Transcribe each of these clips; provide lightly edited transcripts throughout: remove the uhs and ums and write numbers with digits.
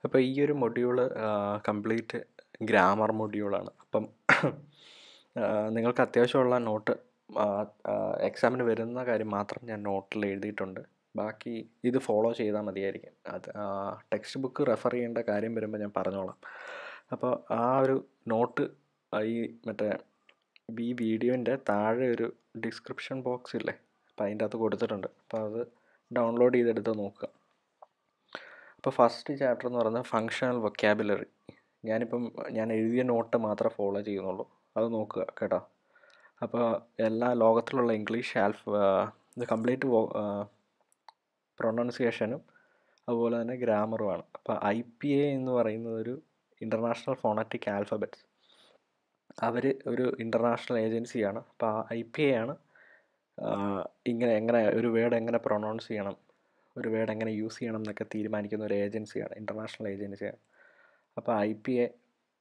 അപ്പോൾ ഈ ഒരു മൊഡ്യൂള് കംപ്ലീറ്റ് ഗ്രാമർ മൊഡ്യൂളാണ്. അപ്പം നിങ്ങൾക്ക് അത്യാവശ്യമുള്ള നോട്ട് എക്സാമിന് വരുന്ന കാര്യം മാത്രം ഞാൻ നോട്ടിൽ എഴുതിയിട്ടുണ്ട്. ബാക്കി ഇത് ഫോളോ ചെയ്താൽ മതിയായിരിക്കും. അത് ടെക്സ്റ്റ് ബുക്ക് റെഫർ ചെയ്യേണ്ട കാര്യം വരുമ്പോൾ ഞാൻ പറഞ്ഞോളാം. അപ്പോൾ ആ ഒരു നോട്ട് ഈ മറ്റേ ഈ വീഡിയോൻ്റെ താഴെ ഒരു ഡിസ്ക്രിപ്ഷൻ ബോക്സ് ഇല്ലേ, അപ്പോൾ അതിൻ്റെ അകത്ത് കൊടുത്തിട്ടുണ്ട്. അപ്പോൾ അത് ഡൗൺലോഡ് ചെയ്തെടുത്ത് നോക്കുക. അപ്പോൾ ഫസ്റ്റ് ചാപ്റ്റർ എന്ന് പറയുന്നത് ഫങ്ഷണൽ വൊക്കാബുലറി. ഞാൻ എഴുതിയ നോട്ട് മാത്രമേ ഫോളോ ചെയ്യുന്നുള്ളൂ, അത് നോക്കുക കേട്ടോ. അപ്പോൾ എല്ലാ ലോകത്തിലുള്ള ഇംഗ്ലീഷ് ഇത് കംപ്ലീറ്റ് പ്രൊണൗൺസിയേഷനും അതുപോലെ തന്നെ ഗ്രാമറുമാണ്. അപ്പോൾ IPA എന്ന് പറയുന്നത് ഒരു ഇൻ്റർനാഷണൽ ഫോണറ്റിക് ആൽഫബറ്റ്സ്. അവർ ഒരു ഇൻ്റർനാഷണൽ ഏജൻസിയാണ്. അപ്പോൾ ആ IPA ആണ് എങ്ങനെ ഒരു വേർഡ് എങ്ങനെ പ്രൊണൗൺസ് ചെയ്യണം, ഒരു വേർഡ് എങ്ങനെ യൂസ് ചെയ്യണം എന്നൊക്കെ തീരുമാനിക്കുന്ന ഒരു ഏജൻസിയാണ്, ഇൻ്റർനാഷണൽ ഏജൻസിയാണ്. അപ്പോൾ IPA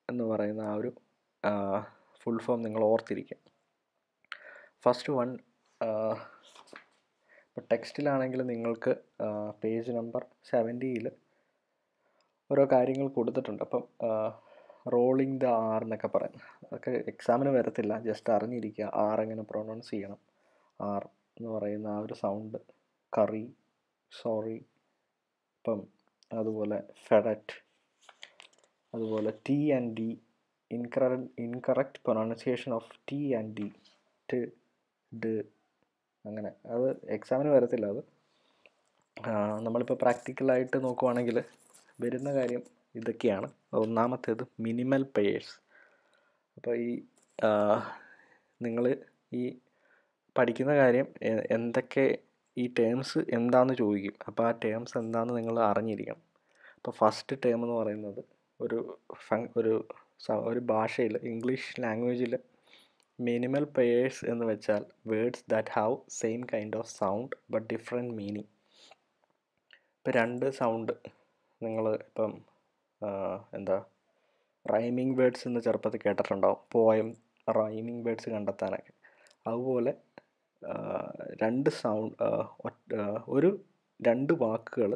എന്ന് പറയുന്ന ആ ഒരു ഫുൾ ഫോം നിങ്ങൾ ഓർത്തിരിക്കുക. ഫസ്റ്റ് വൺ, ഇപ്പോൾ ടെക്സ്റ്റിലാണെങ്കിൽ നിങ്ങൾക്ക് പേജ് നമ്പർ 70 ഓരോ കാര്യങ്ങൾ കൊടുത്തിട്ടുണ്ട്. അപ്പം റോളിങ് ദ ആർ എന്നൊക്കെ പറയും. അതൊക്കെ എക്സാമിന് വരത്തില്ല, ജസ്റ്റ് അറിഞ്ഞിരിക്കുക ആർ എങ്ങനെ പ്രൊണൗൺസ് ചെയ്യണം. ആർ എന്ന് പറയുന്ന ആ ഒരു സൗണ്ട്, കറി, സോറി, ഇപ്പം അതുപോലെ ഫെഡറ്റ്, അതുപോലെ T and D, incorrect pronunciation of T and D, ട്, ഡ്, അങ്ങനെ. അത് എക്സാമിന് വരത്തില്ല. അത് നമ്മളിപ്പോൾ പ്രാക്ടിക്കലായിട്ട് നോക്കുവാണെങ്കിൽ വരുന്ന കാര്യം ഇതൊക്കെയാണ്. ഒന്നാമത്തേത് മിനിമൽ പെയേഴ്സ്. അപ്പോൾ നിങ്ങൾ ഈ പഠിക്കുന്ന കാര്യം എന്തൊക്കെ ഈ ടേംസ് എന്താണെന്ന് ചോദിക്കും. അപ്പോൾ ആ ടേംസ് എന്താണെന്ന് നിങ്ങൾ അറിഞ്ഞിരിക്കണം. അപ്പോൾ ഫസ്റ്റ് ടേം എന്ന് പറയുന്നത് ഒരു ഭാഷയിൽ, ഇംഗ്ലീഷ് ലാംഗ്വേജിൽ മിനിമൽ പെയേഴ്സ് എന്ന് വെച്ചാൽ words that have same kind of sound but different meaning. ഇപ്പോൾ രണ്ട് സൗണ്ട് നിങ്ങൾ ഇപ്പം റൈമിങ് വേർഡ്സ് എന്ന് ചെറുപ്പത്തിൽ കേട്ടിട്ടുണ്ടാവും, പോയം റൈമിങ് വേർഡ്സ് കണ്ടെത്താനൊക്കെ. അതുപോലെ രണ്ട് വാക്കുകൾ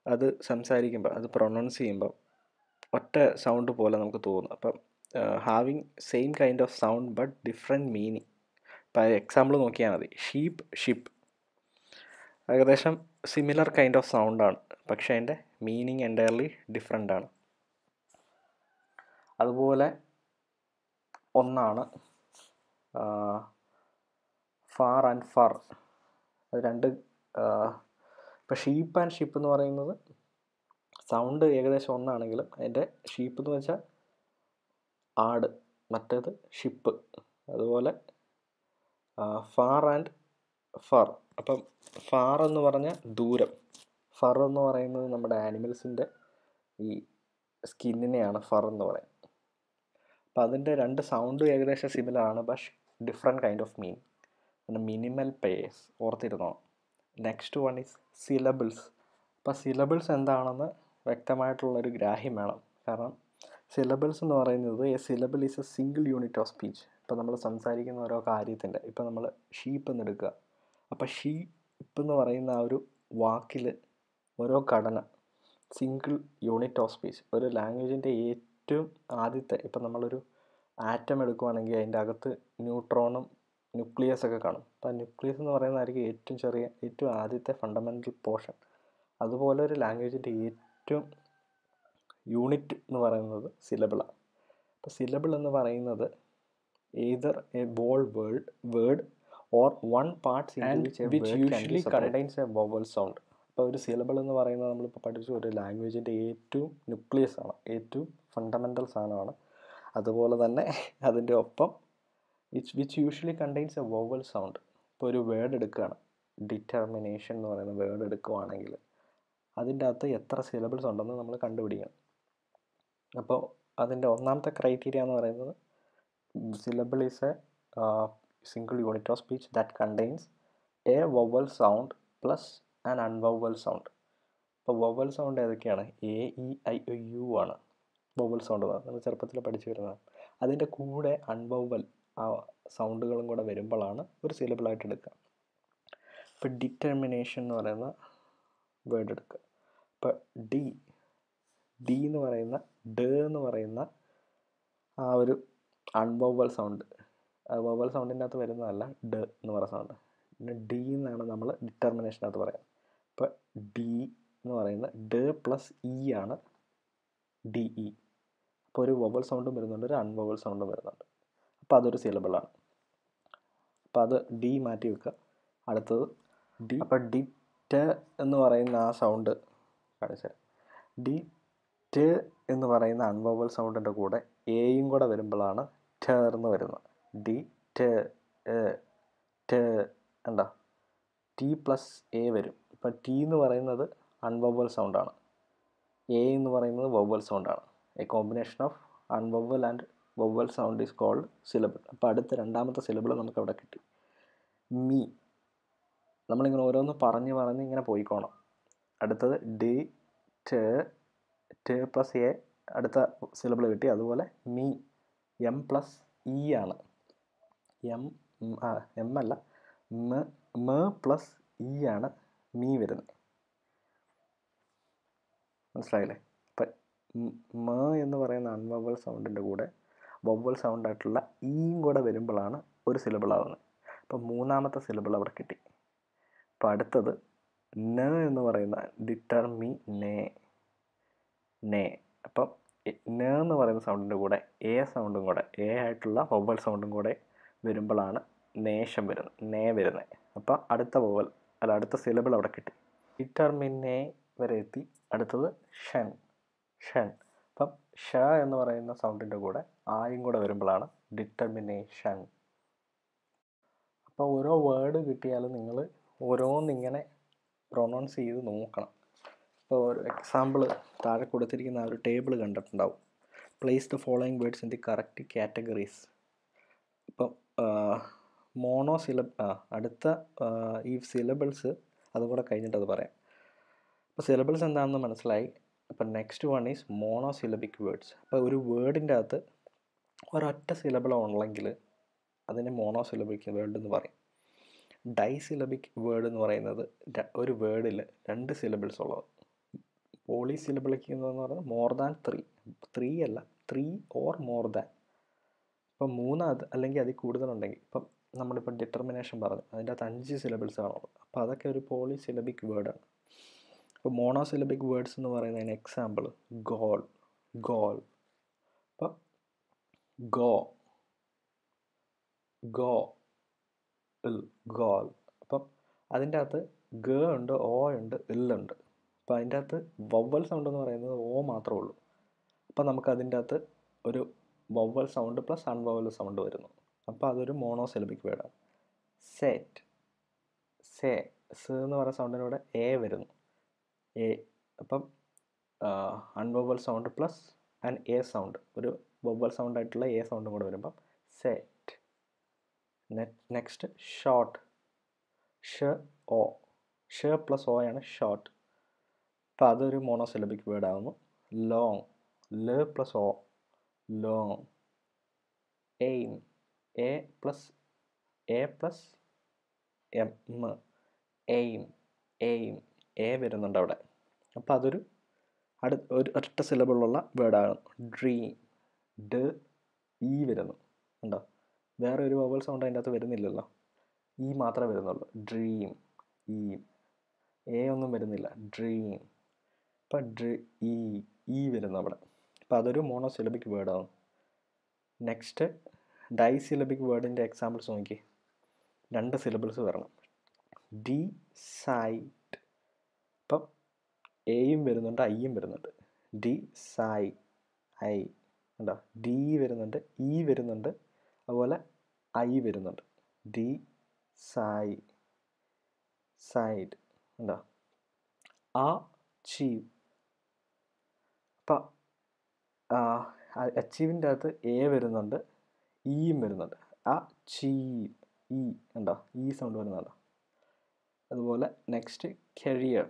അത് സംസാരിക്കുമ്പോൾ, അത് പ്രൊണൗൺസ് ചെയ്യുമ്പോൾ ഒറ്റ സൗണ്ട് പോലെ നമുക്ക് തോന്നും. അപ്പം having same kind of sound but different meaning. ഇപ്പോൾ എക്സാമ്പിൾ നോക്കിയാൽ മതി. ഷീപ്പ്, ഷിപ്പ്, ഏകദേശം സിമിലർ കൈൻഡ് ഓഫ് സൗണ്ടാണ്, പക്ഷേ അതിൻ്റെ മീനിങ് എൻറ്റയർലി ഡിഫറെൻ്റ് ആണ്. അതുപോലെ ഒന്നാണ് ഫാർ ആൻഡ് ഫർ. അത് രണ്ട്, ഇപ്പോൾ ഷീപ്പ് ആൻഡ് ഷിപ്പ് എന്ന് പറയുന്നത് സൗണ്ട് ഏകദേശം ഒന്നാണെങ്കിലും അതിൻ്റെ ഷീപ്പ് എന്ന് വെച്ചാൽ ആട്, മറ്റേത് ഷിപ്പ്. അതുപോലെ ഫാർ ആൻഡ് ഫർ. അപ്പം ഫാർ എന്ന് പറഞ്ഞാൽ ദൂരം, ഫർ എന്ന് പറയുന്നത് നമ്മുടെ ആനിമൽസിൻ്റെ ഈ സ്കിന്നിനെയാണ് ഫർ എന്ന് പറയുന്നത്. അപ്പം അതിൻ്റെ രണ്ട് സൗണ്ടും ഏകദേശം സിമിലർ ആണ്, പക്ഷേ different kind of meaning. Minimal pairs ഓർത്തിരുന്നോ. Next one is syllables. അപ്പോൾ സിലബിൾസ് എന്താണെന്ന് വ്യക്തമായിട്ടുള്ളൊരു ഗ്രാഹ്യം വേണം. കാരണം സിലബിൾസ് എന്ന് പറയുന്നത് syllable is a single unit of speech. ഇപ്പോൾ നമ്മൾ സംസാരിക്കുന്ന ഓരോ കാര്യത്തിൻ്റെ, ഇപ്പോൾ നമ്മൾ ഷീപ്പ് എന്ന് എടുക്കുക. അപ്പോൾ ഷീപ്പ് എന്ന് പറയുന്ന ആ ഒരു വാക്കിൽ ഓരോ ഘടന സിംഗിൾ യൂണിറ്റ് ഓഫ് സ്പീച്ച്. ഒരു ലാംഗ്വേജിൻ്റെ ഏറ്റവും ആദ്യത്തെ, ഇപ്പം നമ്മളൊരു ആറ്റം എടുക്കുകയാണെങ്കിൽ അതിൻ്റെ അകത്ത് ന്യൂട്രോണും ന്യൂക്ലിയസ് ഒക്കെ കാണും. അപ്പോൾ ആ ന്യൂക്ലിയസ് എന്ന് പറയുന്നതായിരിക്കും ഏറ്റവും ആദ്യത്തെ ഫണ്ടമെൻ്റൽ പോർഷൻ. അതുപോലെ ഒരു ലാംഗ്വേജിൻ്റെ ഏറ്റവും യൂണിറ്റ് എന്ന് പറയുന്നത് സിലബിളാണ്. അപ്പോൾ സിലബിൾ എന്ന് പറയുന്നത് either a whole word or one part which usually contains a vowel sound. അപ്പോൾ ഒരു സിലബിൾ എന്ന് പറയുന്നത് നമ്മളിപ്പോൾ പഠിച്ചു ഒരു ലാംഗ്വേജിൻ്റെ ഏറ്റവും ന്യൂക്ലിയസ് ആണ്, ഏറ്റവും ഫണ്ടമെൻ്റൽ സാധനമാണ്. അതുപോലെ തന്നെ അതിൻ്റെ ഒപ്പം which usually contains a vowel sound. ഇപ്പോൾ ഒരു വേർഡ് എടുക്കുകയാണ്, ഡിറ്റർമിനേഷൻ എന്ന് പറയുന്ന വേർഡ് എടുക്കുകയാണെങ്കിൽ അതിൻ്റെ അകത്ത് എത്ര സിലബിൾസ് ഉണ്ടെന്ന് നമ്മൾ കണ്ടുപിടിക്കണം. അപ്പോൾ അതിൻ്റെ ഒന്നാമത്തെ ക്രൈറ്റീരിയ എന്ന് പറയുന്നത് syllable is a single unit of speech that contains a vowel sound plus an unvowel sound. അപ്പോൾ വോവൽ സൗണ്ട് ഏതൊക്കെയാണ്? AEIOU ആണ് വോവൽ സൗണ്ട്. നമ്മൾ ചെറുപ്പത്തിൽ പഠിച്ചു വരുന്നതാണ്. അതിൻ്റെ കൂടെ അൺവോവൽ ആ സൗണ്ടുകളും കൂടെ വരുമ്പോഴാണ് ഒരു സിലബിളായിട്ട് എടുക്കുക. ഇപ്പോൾ ഡിറ്റർമിനേഷൻ എന്ന് പറയുന്ന വേർഡ് എടുക്കുക. ഇപ്പോൾ ഡി എന്ന് പറയുന്ന ഡ എന്ന് പറയുന്ന ആ ഒരു അൺവവൽ സൗണ്ട്, വവൽ സൗണ്ടിൻ്റെ അകത്ത് വരുന്നതല്ല ഡ എന്ന് പറയുന്ന സൗണ്ട്. പിന്നെ ഡി എന്നാണ് നമ്മൾ ഡിറ്റർമിനേഷനകത്ത് പറയുന്നത്. അപ്പോൾ ഡി എന്ന് പറയുന്നത് ഡ പ്ലസ് ഇ ആണ് ഡി ഇ. അപ്പോൾ ഒരു വവൽ സൗണ്ടും വരുന്നുണ്ട്, ഒരു അൺവവൽ സൗണ്ടും വരുന്നുണ്ട്. അപ്പോൾ അതൊരു സിലബിളാണ്. അപ്പോൾ അത് ഡി മാറ്റി വെക്കുക. അടുത്തത് ഡി. അപ്പോൾ ഡിറ്റ് എന്ന് പറയുന്ന ആ സൗണ്ട് കാണിച്ചാൽ ഡി ട് എന്ന് പറയുന്ന അൺവവൽ സൗണ്ടിൻ്റെ കൂടെ എയും കൂടെ വരുമ്പോഴാണ് ടേർന്ന് വരുന്നത്. ഡി ട് ട് എന്താ ടി പ്ലസ് എ വരും. ഇപ്പം ടി എന്ന് പറയുന്നത് അൺവവൽ സൗണ്ടാണ്, എ എന്ന് പറയുന്നത് വവൽ സൗണ്ടാണ്. A combination of unvowel and vowel sound is called syllable. അപ്പോൾ അടുത്ത രണ്ടാമത്തെ സിലബിൾ നമുക്ക് അവിടെ കിട്ടി. മീ. നമ്മളിങ്ങനെ ഓരോന്ന് പറഞ്ഞ് ഇങ്ങനെ പോയിക്കോണം. അടുത്തത് ഡി ട് പ്ലസ് എ, അടുത്ത സിലബിൾ കിട്ടി. അതുപോലെ മീ, എം പ്ലസ് ഇ ആണ്. എം അല്ല, മ പ്ലസ് ഇ ആണ് മീ വരുന്നത്. മനസ്സിലായില്ലേ? അപ്പം മ എന്ന് പറയുന്ന അൺവവൽ സൗണ്ടിൻ്റെ കൂടെ വവൽ സൗണ്ടായിട്ടുള്ള ഇയും കൂടെ വരുമ്പോഴാണ് ഒരു സിലബിൾ ആവുന്നത്. അപ്പം മൂന്നാമത്തെ സിലബിൾ അവിടെ കിട്ടി. അപ്പം അടുത്തത് ന എന്ന് പറയുന്ന ഡിറ്റർമിനേ. അപ്പം ന എന്ന് പറയുന്ന സൗണ്ടിൻ്റെ കൂടെ എ സൗണ്ടും കൂടെ, എ ആയിട്ടുള്ള വവൽ സൗണ്ടും കൂടെ വരുമ്പോഴാണ് നേഷം വരുന്നത്, നേ വരുന്നത്. അപ്പം അടുത്ത സിലബിൾ അവിടെ കിട്ടി. ഡിറ്റർമിനേ വരെ എത്തി. അടുത്തത് ഷൻ. അപ്പം ഷ എന്ന് പറയുന്ന സൗണ്ടിൻ്റെ കൂടെ ആയും കൂടെ വരുമ്പോഴാണ് ഡിറ്റർമിനേഷൻ. അപ്പോൾ ഓരോ വേർഡ് കിട്ടിയാലും നിങ്ങൾ ഓരോന്നിങ്ങനെ പ്രൊനൗൺസ് ചെയ്ത് നോക്കണം. ഇപ്പോൾ ഒരു എക്സാമ്പിൾ താഴെ കൊടുത്തിരിക്കുന്ന ആ ഒരു ടേബിൾ കണ്ടിട്ടുണ്ടാവും. Place the following words in the correct categories. ഇപ്പം അടുത്ത ഈ സിലബിൾസ് അതും കൂടെ കഴിഞ്ഞിട്ട് അത് പറയാം. അപ്പോൾ സിലബിൾസ് എന്താണെന്ന് മനസ്സിലായി. അപ്പം next one is monosyllabic words. അപ്പോൾ ഒരു വേർഡിൻ്റെ അകത്ത് ഒരൊറ്റ സിലബിൾ ഉണ്ടെങ്കിൽ അതിനെ മോണോസിലബിക് വേർഡ് എന്ന് പറയും. ഡൈസിലബിക് വേർഡ് എന്ന് പറയുന്നത് ഒരു വേർഡിൽ 2 സിലബിൾസ് ഉള്ളത്. പോളിസിലബിളിക് എന്ന് പറയുന്നത് മോർ ദാൻ 3 അല്ല, 3 ഓർ മോർ ദാൻ. ഇപ്പം 3 അല്ലെങ്കിൽ അതിൽ കൂടുതലുണ്ടെങ്കിൽ, ഇപ്പം നമ്മളിപ്പോൾ ഡിറ്റർമിനേഷൻ പറഞ്ഞു, അതിൻ്റെ അകത്ത് 5 സിലബിൾസ് ആണുള്ളത്. അപ്പോൾ അതൊക്കെ ഒരു പോളിസിലബിക് വേർഡാണ്. ഇപ്പോൾ മോണോസിലബിക് വേർഡ്സ് എന്ന് പറയുന്നതിന് എക്സാമ്പിൾ ഗോൾ. അപ്പം ഗോൾ. അപ്പം അതിൻ്റെ അകത്ത് ഗ ഉണ്ട്, ഓ ഉണ്ട്, ഉണ്ട്. അപ്പോൾ അതിൻ്റെ അകത്ത് വവൽ സൗണ്ട് എന്ന് പറയുന്നത് ഓ മാത്രമേ ഉള്ളൂ. അപ്പം നമുക്ക് അതിൻ്റെ അകത്ത് ഒരു വവൽ സൗണ്ട് പ്ലസ് അൺവവൽ സൗണ്ട് വരുന്നു. അപ്പോൾ അതൊരു മോണോസിലബിക് വേർഡാണ്. സ് എന്ന് പറയുന്ന സൗണ്ടിനൂടെ എ വരുന്നു, എ. അപ്പം unvowel sound plus and A sound, ഒരു വവൽ സൗണ്ട് ആയിട്ടുള്ള എ സൗണ്ടും കൂടെ വരുമ്പം സെറ്റ്. Next short. ഷ പ്ലസ് ഓ ആണ് ഷോർട്ട്. അപ്പോൾ അതൊരു മോണോസിലബിക് വേർഡ് ആകുന്നു. ലോങ്. ല plus O, long. Aim. A plus M, aim. A വരുന്നുണ്ട് അവിടെ. അപ്പോൾ അതൊരു ഒറ്റ സിലബിളുള്ള വേർഡാണ്. ഡ്രീം. ഡ ഇ വരുന്നു, ഉണ്ടോ? വേറെ ഒരു വവൽ സൗണ്ട് അതിൻ്റെ അകത്ത് വരുന്നില്ലല്ലോ, ഇ മാത്രമേ വരുന്നുള്ളൂ. Dream, E. എ ഒന്നും വരുന്നില്ല, ഡ്രീം. അപ്പം ഇ വരുന്നു അവിടെ. അപ്പോൾ അതൊരു മോണോസിലബിക് വേർഡാണ്. നെക്സ്റ്റ് ഡൈസിലബിക് വേർഡിൻ്റെ എക്സാമ്പിൾസ് നോക്കി. 2 സിലബിൾസ് വരണം. ഡിസൈഡ്. അപ്പം എയും വരുന്നുണ്ട്, ഐയും വരുന്നുണ്ട്. ഡിസൈ, ഐ ഉണ്ടോ? ഡി വരുന്നുണ്ട്, ഇ വരുന്നുണ്ട്, അതുപോലെ ഐ വരുന്നുണ്ട്. സൈഡ് ഉണ്ടോ? അച്ചീവ്. അപ്പം അച്ചീവിൻ്റെ അകത്ത് എ വരുന്നുണ്ട്, ഇയും വരുന്നുണ്ട്. അച്ചീവ്, ഇ ഉണ്ടോ? ഈ സൗണ്ട് വരുന്നുണ്ടോ? അതുപോലെ നെക്സ്റ്റ് കരിയർ.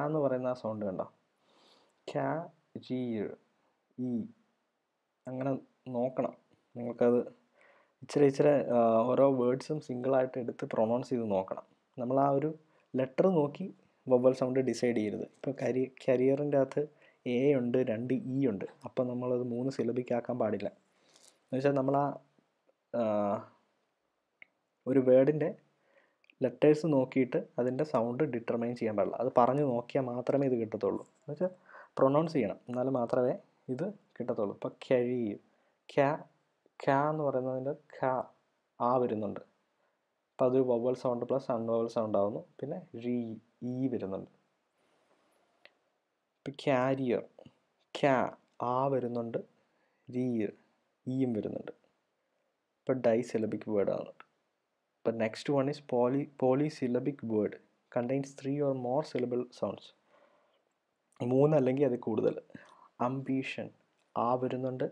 എന്ന് പറയുന്ന ആ സൗണ്ട് കണ്ടോ? Career, E. അങ്ങനെ നോക്കണം നിങ്ങൾക്കത്. ഇച്ചിരി ഓരോ വേർഡ്സും സിംഗിളായിട്ട് എടുത്ത് പ്രൊനൗൺസ് ചെയ്ത് നോക്കണം. നമ്മൾ ആ ഒരു ലെറ്റർ നോക്കി വവൽ സൗണ്ട് ഡിസൈഡ് ചെയ്യരുത്. ഇപ്പോൾ കരിയറിൻ്റെ അകത്ത് എ ഉണ്ട്, 2 ഇ ഉണ്ട്. അപ്പോൾ നമ്മളത് 3 സിലബിക്കാക്കാൻ പാടില്ല. എന്നുവെച്ചാൽ നമ്മൾ ഒരു വേർഡിൻ്റെ ലെറ്റേഴ്സ് നോക്കിയിട്ട് അതിൻ്റെ സൗണ്ട് ഡിറ്റർമൈൻ ചെയ്യാൻ പാടില്ല. അത് പറഞ്ഞു നോക്കിയാൽ മാത്രമേ ഇത് കിട്ടത്തുള്ളൂ. എന്നുവെച്ചാൽ പ്രൊനൗൺസ് ചെയ്യണം, എന്നാൽ മാത്രമേ ഇത് കിട്ടത്തുള്ളൂ. ഇപ്പോൾ കഴിയും, ക്യാ എന്ന് പറയുന്നതിൻ്റെ ആ വരുന്നുണ്ട്. അപ്പോൾ അതൊരു വവൽ സൗണ്ട് പ്ലസ് അൺവവൽ സൗണ്ട് ആവുന്നു. പിന്നെ ഇ വരുന്നുണ്ട്. ഇപ്പം ക്യാരിയർ, ആ വരുന്നുണ്ട്, ഇയും വരുന്നുണ്ട്. ഇപ്പം ഡൈസിലബിക് വേർഡ് ആവുന്നുണ്ട്. ഇപ്പം next one is polysyllabic word contains 3 or more syllable sounds. 3 അല്ലെങ്കിൽ അതിൽ കൂടുതൽ. അംബീഷൻ, ആ വരുന്നുണ്ട്,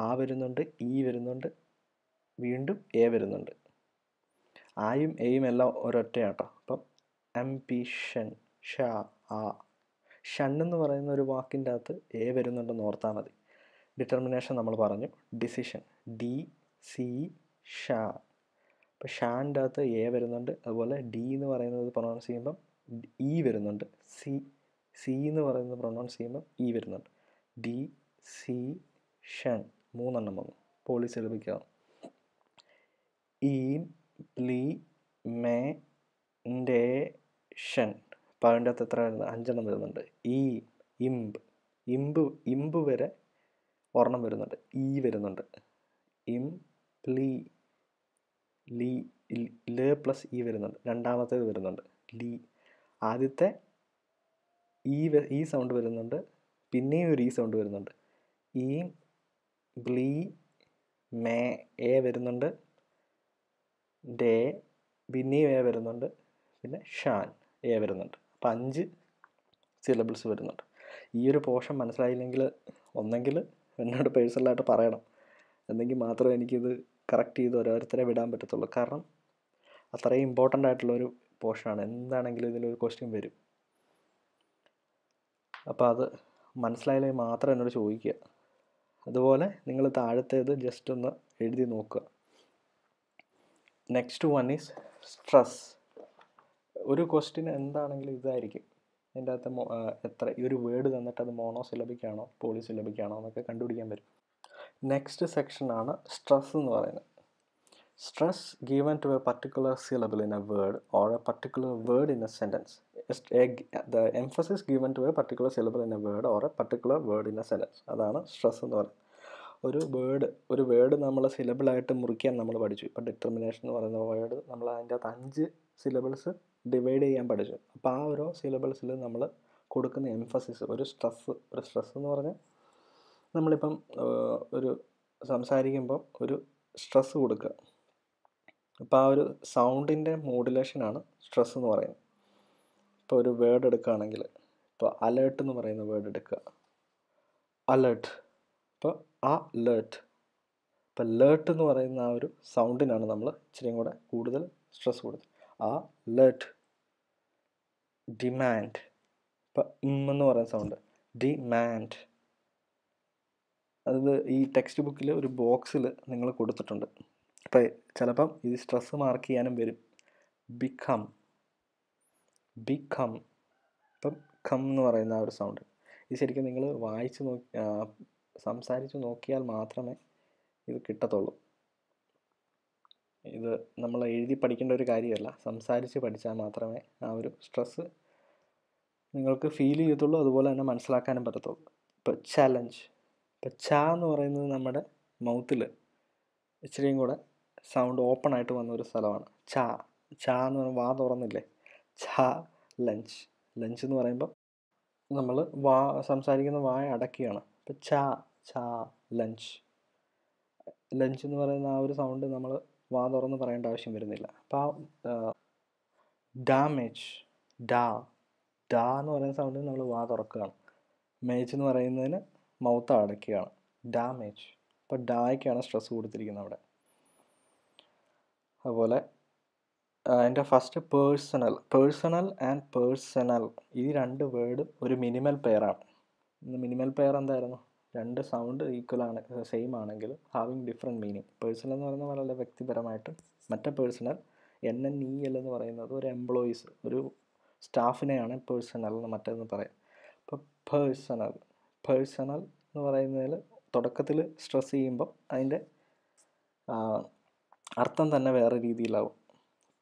ആ വരുന്നുണ്ട്, ഇ വരുന്നുണ്ട്, വീണ്ടും എ വരുന്നുണ്ട്. ആയും എയും എല്ലാം ഒരൊറ്റയാട്ടോ. അപ്പം അംബിഷൻ, ഷൻ എന്ന് പറയുന്ന ഒരു വാക്കിൻ്റെ അകത്ത് എ വരുന്നുണ്ടെന്ന് ഓർത്താൽ മതി. ഡിറ്റർമിനേഷൻ നമ്മൾ പറഞ്ഞു. ഡിസിഷൻ, അപ്പോൾ ഷാൻ്റെ അകത്ത് എ വരുന്നുണ്ട്. അതുപോലെ ഡി എന്ന് പറയുന്നത് പ്രൊനൗൺസ് ചെയ്യുമ്പം ഇ വരുന്നുണ്ട്. സി എന്ന് പറയുന്നത് പ്രൊനൗൺസ് ചെയ്യുമ്പം ഇ വരുന്നുണ്ട്. ഷൻ 3 എണ്ണം വന്നു. പോളിസിലബിക്കാവും. ഇംപ്ലിമെൻറ്റേഷൻ, അപ്പോൾ അതിൻ്റെ അകത്ത് എത്ര വരുന്നത്? 5 എണ്ണം വരുന്നുണ്ട്. ഇമ്പ് വരെ ഒരെണ്ണം വരുന്നുണ്ട്. ഇ വരുന്നുണ്ട്. ല പ്ലസ് ഇ വരുന്നുണ്ട്. രണ്ടാമത്തേത് വരുന്നുണ്ട് ആദ്യത്തെ ഈ സൗണ്ട് വരുന്നുണ്ട്, പിന്നെയും ഒരു ഈ സൗണ്ട് വരുന്നുണ്ട്. എ വരുന്നുണ്ട്, പിന്നെയും എ വരുന്നുണ്ട്, പിന്നെ ഷാൻ എ വരുന്നുണ്ട്. അപ്പം 5 സിലബിൾസ് വരുന്നുണ്ട്. ഈ ഒരു പോർഷൻ മനസ്സിലായില്ലെങ്കിൽ ഒന്നെങ്കിൽ എന്നോട് പേഴ്സണലായിട്ട് പറയണം, എന്നെങ്കിൽ മാത്രമേ എനിക്കിത് കറക്റ്റ് ചെയ്ത് ഓരോരുത്തരെ വിടാൻ പറ്റത്തുള്ളൂ. കാരണം അത്രയും ഇമ്പോർട്ടൻ്റ് ആയിട്ടുള്ളൊരു പോർഷനാണ്. എന്താണെങ്കിലും ഇതിലൊരു ക്വസ്റ്റ്യൻ വരും. അപ്പോൾ അത് മനസ്സിലായില്ലെങ്കിൽ മാത്രം എന്നോട് ചോദിക്കുക. അതുപോലെ നിങ്ങൾ താഴത്തേത് ജസ്റ്റ് ഒന്ന് എഴുതി നോക്കുക. Next one is stress. ഒരു ക്വസ്റ്റ്യൻ എന്താണെങ്കിലും ഇതായിരിക്കും. അതിൻ്റെ അകത്ത് ഈ ഒരു വേർഡ് തന്നിട്ട് അത് മോണോസിലബിക്കാണോ പോളിസിലബിക്കാണോ എന്നൊക്കെ കണ്ടുപിടിക്കാൻ പറ്റും. നെക്സ്റ്റ് സെക്ഷനാണ് സ്ട്രെസ് എന്ന് പറയുന്നത്. Stress given to a particular syllable in a word or a particular word in a sentence. The emphasis given to a particular syllable in a word or a particular word in a sentence. അതാണ് stress എന്ന് പറയുന്നത്. ഒരു word നമ്മൾ സിലബിളായിട്ട് മുറിക്കാൻ നമ്മൾ പഠിച്ചു. ഇപ്പോൾ determination എന്ന് പറയുന്ന വേർഡ് നമ്മൾ അതിൻ്റെ അകത്ത് 5 സിലബിൾസ് ഡിവൈഡ് ചെയ്യാൻ പഠിച്ചു. അപ്പോൾ ആ ഓരോ സിലബിൾസിൽ നമ്മൾ കൊടുക്കുന്ന എംഫസിസ് ഒരു സ്ട്രെസ് എന്ന് പറഞ്ഞാൽ നമ്മളിപ്പം ഒരു സംസാരിക്കുമ്പം ഒരു സ്ട്രെസ് കൊടുക്കുക. അപ്പോൾ ആ ഒരു സൗണ്ടിൻ്റെ മോഡുലേഷനാണ് സ്ട്രെസ് എന്ന് പറയുന്നത്. ഇപ്പോൾ ഒരു വേർഡ് എടുക്കുകയാണെങ്കിൽ, ഇപ്പോൾ അലേർട്ട് എന്ന് പറയുന്ന വേർഡ് എടുക്കുക. അലേർട്ട്, ഇപ്പോൾ ലേർട്ട്. ഇപ്പോൾ ലേർട്ട് എന്ന് പറയുന്ന ആ ഒരു സൗണ്ടിനാണ് നമ്മൾ ഇച്ചിരിയും കൂടെ കൂടുതൽ സ്ട്രെസ് കൊടുത്തത്. ലേർട്ട്. ഡിമാൻഡ്, ഇപ്പോൾ എന്ന് പറയുന്ന സൗണ്ട്, ഡിമാൻഡ്. അത് ഈ ടെക്സ്റ്റ് ബുക്കിൽ ഒരു ബോക്സിൽ നിങ്ങൾ കൊടുത്തിട്ടുണ്ട്. അപ്പോൾ ചിലപ്പം ഇത് സ്ട്രെസ് മാർക്ക് ചെയ്യാനും വരും. ബിക്കം, ഇപ്പം കം എന്ന് പറയുന്ന ആ ഒരു സൗണ്ട്. ഇത് ശരിക്കും നിങ്ങൾ സംസാരിച്ച് നോക്കിയാൽ മാത്രമേ ഇത് കിട്ടത്തുള്ളൂ. ഇത് നമ്മൾ എഴുതി പഠിക്കേണ്ട ഒരു കാര്യമല്ല, സംസാരിച്ച് പഠിച്ചാൽ മാത്രമേ ആ ഒരു സ്ട്രെസ് നിങ്ങൾക്ക് ഫീൽ ചെയ്യത്തുള്ളൂ, അതുപോലെ തന്നെ മനസ്സിലാക്കാനും പറ്റത്തുള്ളൂ. ഇപ്പോൾ ചലഞ്ച്, ഇപ്പോൾ എന്ന് പറയുന്നത് നമ്മുടെ മൗത്തിൽ ഇച്ചിരിയും കൂടെ സൗണ്ട് ഓപ്പൺ ആയിട്ട് വന്ന ഒരു സ്ഥലമാണ്. എന്ന് പറയുമ്പോൾ വാ തുറന്നില്ലേ. ലഞ്ച് എന്ന് പറയുമ്പോൾ നമ്മൾ സംസാരിക്കുന്ന വായ അടക്കുകയാണ്. ഇപ്പോൾ ലഞ്ച് എന്ന് പറയുന്ന ആ ഒരു സൗണ്ട് നമ്മൾ വാ തുറന്ന് പറയേണ്ട ആവശ്യം വരുന്നില്ല. അപ്പോൾ ഡാമേജ്, എന്ന് പറയുന്ന സൗണ്ടിന് നമ്മൾ വാ തുറക്കുകയാണ്. മേജ് എന്ന് പറയുന്നതിന് മൗത്ത് അടയ്ക്കുകയാണ്. ഡാമേജ്. അപ്പോൾ ഡായ്ക്കാണ് സ്ട്രെസ് കൊടുത്തിരിക്കുന്നത് അവിടെ. അതുപോലെ അതിൻ്റെ ഫസ്റ്റ് പേഴ്സണൽ ആൻഡ് പേഴ്സണൽ, ഈ 2 വേർഡും ഒരു മിനിമൽ പെയറാണ്. മിനിമൽ പെയർ എന്തായിരുന്നു? 2 സൗണ്ട് ഈക്വലാണ്, സെയിം ആണെങ്കിലും ഹാവിങ് ഡിഫറെൻറ്റ് മീനിങ്. പേഴ്സണൽ എന്ന് പറയുന്നത് വളരെ വ്യക്തിപരമായിട്ടും, മറ്റേ പേഴ്സണൽ NNEL എന്ന് പറയുന്നത് ഒരു എംപ്ലോയീസ്, ഒരു സ്റ്റാഫിനെയാണ് പേഴ്സണൽ എന്ന് മറ്റേന്ന് പറയാം. അപ്പോൾ പേഴ്സണൽ എന്ന് പറയുന്നതിൽ തുടക്കത്തിൽ സ്ട്രെസ് ചെയ്യുമ്പം അതിൻ്റെ അർത്ഥം തന്നെ വേറെ രീതിയിലാവും.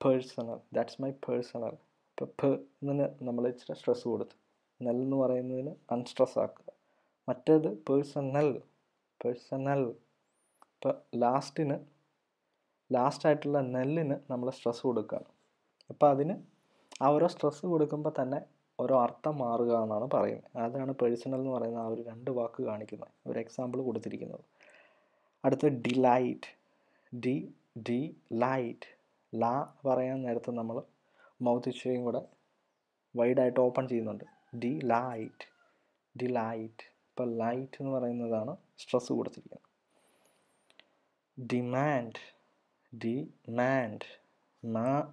Personal, that's my personal. ഇപ്പോൾ ഇതിന് നമ്മൾ ഇച്ചിരി സ്ട്രെസ് കൊടുത്തു. എന്ന് പറയുന്നതിന് അൺസ്ട്രെസ് ആക്കുക. മറ്റേത് പേഴ്സണൽ. ഇപ്പോൾ ലാസ്റ്റായിട്ടുള്ള നെല്ലിന് നമ്മൾ സ്ട്രെസ് കൊടുക്കുകയാണ്. അപ്പോൾ അതിന് ആ ഓരോ സ്ട്രെസ് കൊടുക്കുമ്പോൾ തന്നെ ഓരോ അർത്ഥം മാറുക എന്നാണ് പറയുന്നത്. അതാണ് പേഴ്സണൽ എന്ന് പറയുന്ന ആ ഒരു 2 വാക്ക് കാണിക്കുന്നത്. ഒരു എക്സാമ്പിൾ കൊടുത്തിരിക്കുന്നത്. അടുത്ത ഡിലൈറ്റ്. ഡിലൈറ്റ്. ലാ പറയാൻ നേരത്ത് നമ്മൾ മൗത്ത് ഇച്ചിരിയും കൂടെ വൈഡായിട്ട് ഓപ്പൺ ചെയ്യുന്നുണ്ട്. ഡിലൈറ്റ്. ഇപ്പോൾ ലൈറ്റ് എന്ന് പറയുന്നതാണ് സ്ട്രെസ് കൊടുത്തിരിക്കുന്നത്. ഡിമാൻഡ്.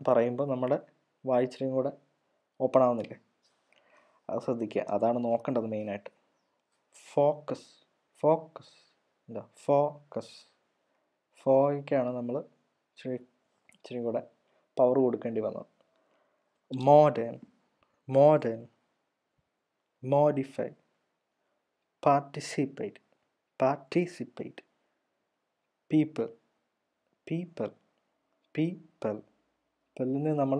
പറയുമ്പോൾ നമ്മുടെ വായിച്ചിരിയും കൂടെ ഓപ്പൺ ആവുന്നില്ലേ, അത് ശ്രദ്ധിക്കുക. അതാണ് നോക്കേണ്ടത് മെയിനായിട്ട്. ഫോക്കസ്. ഫോയ്ക്കാണ് നമ്മൾ ഇച്ചിരി കൂടെ പവർ കൊടുക്കേണ്ടി വന്നത്. മോഡേൺ. മോഡിഫൈ. പാർട്ടിസിപ്പേറ്റ്. പീപ്പിൾ. പെല്ലിന് നമ്മൾ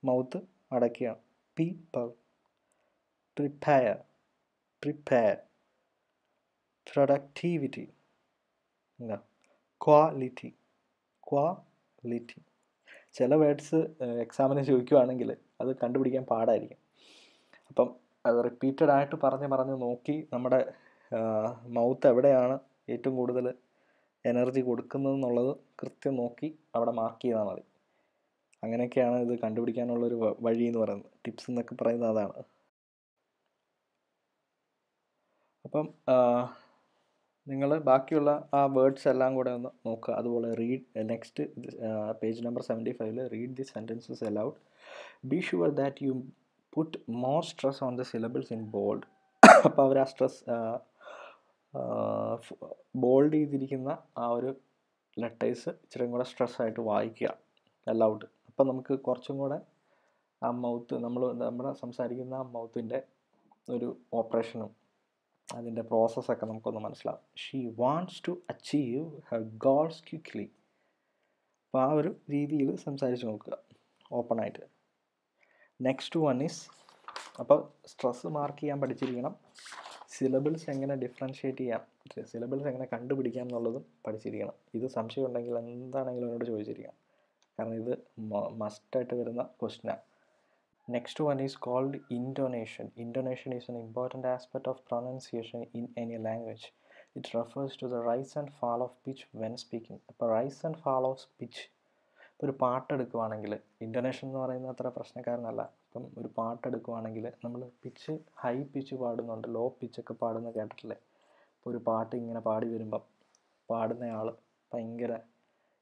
മൗത്ത് അടയ്ക്കുകയാണ്. പീപ്പിൾ. പ്രിപ്പയർ. പ്രൊഡക്ടിവിറ്റി. ക്വാളിറ്റി. ചില വേർഡ്സ് എക്സാമിന് ചോദിക്കുകയാണെങ്കിൽ അത് കണ്ടുപിടിക്കാൻ പാടായിരിക്കും. അപ്പം അത് റിപ്പീറ്റഡ് ആയിട്ട് പറഞ്ഞ് നോക്കി നമ്മുടെ മൗത്ത് എവിടെയാണ് ഏറ്റവും കൂടുതൽ എനർജി കൊടുക്കുന്നതെന്നുള്ളത് കൃത്യം നോക്കി അവിടെ മാർക്ക് ചെയ്താൽ മതി. അങ്ങനെയൊക്കെയാണ് ഇത് കണ്ടുപിടിക്കാനുള്ളൊരു വഴി എന്ന് പറയുന്നത്. ടിപ്സ് എന്നൊക്കെ പറയുന്നത് അതാണ്. അപ്പം നിങ്ങൾ ബാക്കിയുള്ള ആ വേർഡ്സ് എല്ലാം കൂടെ ഒന്ന് നോക്കുക. അതുപോലെ next page number 75 read the sentences allowed. B sure that you put more stress on the syllables in bold. അപ്പോൾ അവർ ആ സ്ട്രെസ് ബോൾഡ് ചെയ്തിരിക്കുന്ന ആ ഒരു ലെറ്റേഴ്സ് ഇച്ചിരി കൂടെ സ്ട്രെസ്സായിട്ട് വായിക്കുക അലൗഡ്. അപ്പോൾ നമുക്ക് കുറച്ചും കൂടെ ആ മൗത്ത് നമ്മുടെ സംസാരിക്കുന്ന ആ മൗത്തിൻ്റെ ഒരു ഓപ്പറേഷനും അതിൻ്റെ പ്രോസസ്സൊക്കെ നമുക്കൊന്ന് മനസ്സിലാവും. She wants to achieve her goals quickly. അപ്പോൾ ആ ഒരു രീതിയിൽ സംസാരിച്ച് നോക്കുക ഓപ്പണായിട്ട്. നെക്സ്റ്റ് വൺ ഈസ്, അപ്പോൾ സ്ട്രെസ് മാർക്ക് ചെയ്യാൻ പഠിച്ചിരിക്കണം. സിലബിൾസ് എങ്ങനെ ഡിഫറൻഷ്യേറ്റ് ചെയ്യാം, സിലബിൾസ് എങ്ങനെ കണ്ടുപിടിക്കാം എന്നുള്ളതും പഠിച്ചിരിക്കണം. ഇത് സംശയം ഉണ്ടെങ്കിൽ എന്താണെങ്കിലും എന്നോട് ചോദിച്ചിരിക്കണം, കാരണം ഇത് മസ്റ്റായിട്ട് വരുന്ന ക്വസ്റ്റ്യനാണ്. Next one is called intonation. Intonation is an important aspect of pronunciation in any language. It refers to the rise and fall of pitch when speaking. അപ്പോൾ rise and fall of pitch. ഇപ്പോൾ ഒരു പാട്ടെടുക്കുവാണെങ്കിൽ ഇൻറ്റോനേഷൻ എന്ന് പറയുന്നത് അത്ര പ്രശ്നക്കാരനല്ല. ഇപ്പം ഒരു പാട്ടെടുക്കുവാണെങ്കിൽ നമ്മൾ pitch high pitch പാടുന്നുണ്ട്, ലോ പിച്ചൊക്കെ പാടുന്ന കേട്ടിട്ടില്ലേ? ഇപ്പോൾ ഒരു പാട്ട് ഇങ്ങനെ പാടി വരുമ്പം പാടുന്നയാൾ ഭയങ്കര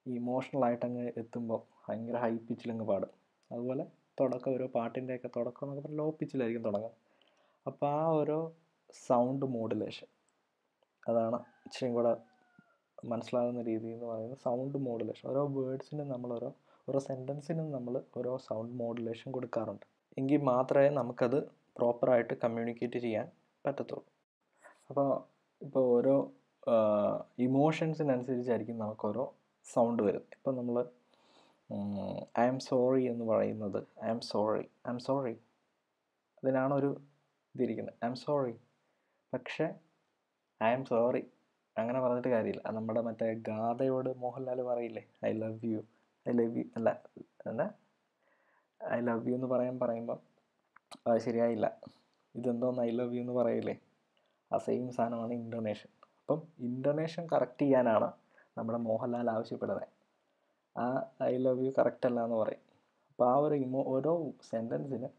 ഇമോഷണലായിട്ടങ്ങ് എത്തുമ്പോൾ ഭയങ്കര ഹൈ പിച്ചിലങ്ങ് പാടും. അതുപോലെ തുടക്കം ഓരോ പാട്ടിൻ്റെയൊക്കെ തുടക്കം എന്നൊക്കെ പറഞ്ഞാൽ ലോ പിച്ചിലായിരിക്കും തുടങ്ങുക. അപ്പോൾ ആ ഓരോ സൗണ്ട് മോഡുലേഷൻ, അതാണ് ഇച്ചിരി കൂടെ മനസ്സിലാകുന്ന രീതി എന്ന് പറയുന്നത്. സൗണ്ട് മോഡുലേഷൻ, ഓരോ വേർഡ്സിനും നമ്മൾ ഓരോ സെൻറ്റൻസിനും നമ്മൾ ഓരോ സൗണ്ട് മോഡുലേഷൻ കൊടുക്കാറുണ്ട്. എങ്കിൽ മാത്രമേ നമുക്കത് പ്രോപ്പറായിട്ട് കമ്മ്യൂണിക്കേറ്റ് ചെയ്യാൻ പറ്റത്തുള്ളൂ. ഇപ്പോൾ ഓരോ ഇമോഷൻസിനനുസരിച്ചായിരിക്കും നമുക്ക് ഓരോ സൗണ്ട് വരുന്നത്. ഇപ്പം നമ്മൾ ഐ ആം സോറി എന്ന് പറയുന്നത് ഐ ആം സോറി അതിനാണ് ഒരു ഇതിരിക്കുന്നത്, ഐ ആം സോറി. പക്ഷേ ഐ ആം സോറി അങ്ങനെ പറഞ്ഞിട്ട് കാര്യമില്ല. നമ്മുടെ മറ്റേ ഗാഥയോട് മോഹൻലാൽ പറയില്ലേ ഐ ലവ് യു അല്ല എന്താ ഐ ലവ് യു എന്ന് പറയുമ്പം അത് ശരിയായില്ല, ഇതെന്തോന്ന് ഐ ലവ് യു എന്ന് പറയില്ലേ, ആ സെയിം സാധനമാണ് ഇൻറ്റോനേഷൻ. അപ്പം ഇൻറ്റോനേഷൻ കറക്റ്റ് ചെയ്യാനാണ് നമ്മുടെ മോഹൻലാൽ ആവശ്യപ്പെടുന്നത്. ആ ഐ ലവ് യു കറക്റ്റ് അല്ല എന്ന് പറയും. അപ്പോൾ ആ ഒരു ഓരോ സെൻറ്റൻസിന്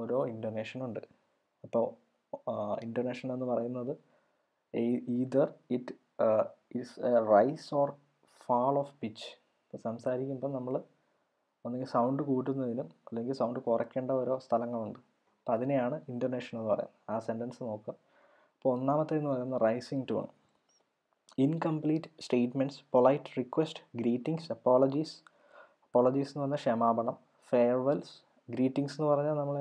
ഓരോ ഇൻറ്റോനേഷനുണ്ട്. അപ്പോൾ ഇൻറ്റോനേഷൻ എന്ന് പറയുന്നത് either it is a rise or fall of pitch. ഇപ്പോൾ സംസാരിക്കുമ്പോൾ നമ്മൾ ഒന്നുകിൽ സൗണ്ട് കൂട്ടുന്നതിനും അല്ലെങ്കിൽ സൗണ്ട് കുറയ്ക്കേണ്ട ഓരോ സ്ഥലങ്ങളുണ്ട്. അപ്പോൾ അതിനെയാണ് ഇൻറ്റോനേഷൻ എന്ന് പറയുന്നത്. ആ സെൻറ്റൻസ് നോക്കുക. അപ്പോൾ ഒന്നാമത്തേന്ന് പറയുന്നത് rising tone. Incomplete statements, polite request, greetings, apologies, apologies എന്ന് പറഞ്ഞാൽ ക്ഷമാപണം. ഫെയർവെൽസ്, ഗ്രീറ്റിങ്സ് എന്ന് പറഞ്ഞാൽ നമ്മൾ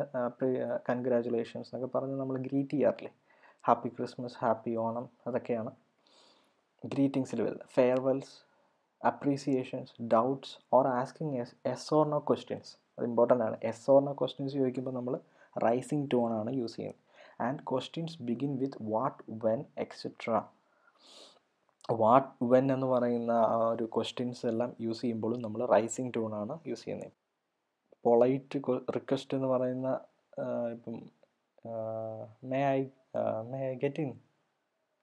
കൺഗ്രാജുലേഷൻസ് എന്നൊക്കെ പറഞ്ഞ് നമ്മൾ ഗ്രീറ്റ് ചെയ്യാറില്ലേ. ഹാപ്പി ക്രിസ്മസ്, ഹാപ്പി ഓണം, അതൊക്കെയാണ് ഗ്രീറ്റിങ്സിൽ വരുന്നത്. Farewells, appreciations, doubts or asking yes or no questions. അത് ഇമ്പോർട്ടൻ്റ് ആണ്. എസ് ഓർ നോ ക്വസ്റ്റ്യൻസ് ചോദിക്കുമ്പോൾ നമ്മൾ റൈസിങ് ടോൺ ആണ് യൂസ് ചെയ്യുന്നത്. And questions begin with what, when, etcetera. What, when എന്ന് പറയുന്ന ആ ഒരു ക്വസ്റ്റ്യൻസ് എല്ലാം യൂസ് ചെയ്യുമ്പോഴും നമ്മൾ റൈസിങ് ടോൺ ആണ് യൂസ് ചെയ്യുന്നത്. പൊളൈറ്റ് റിക്വസ്റ്റ് എന്ന് പറയുന്ന ഇപ്പം മേ ഐ ഗെറ്റ് ഇൻ,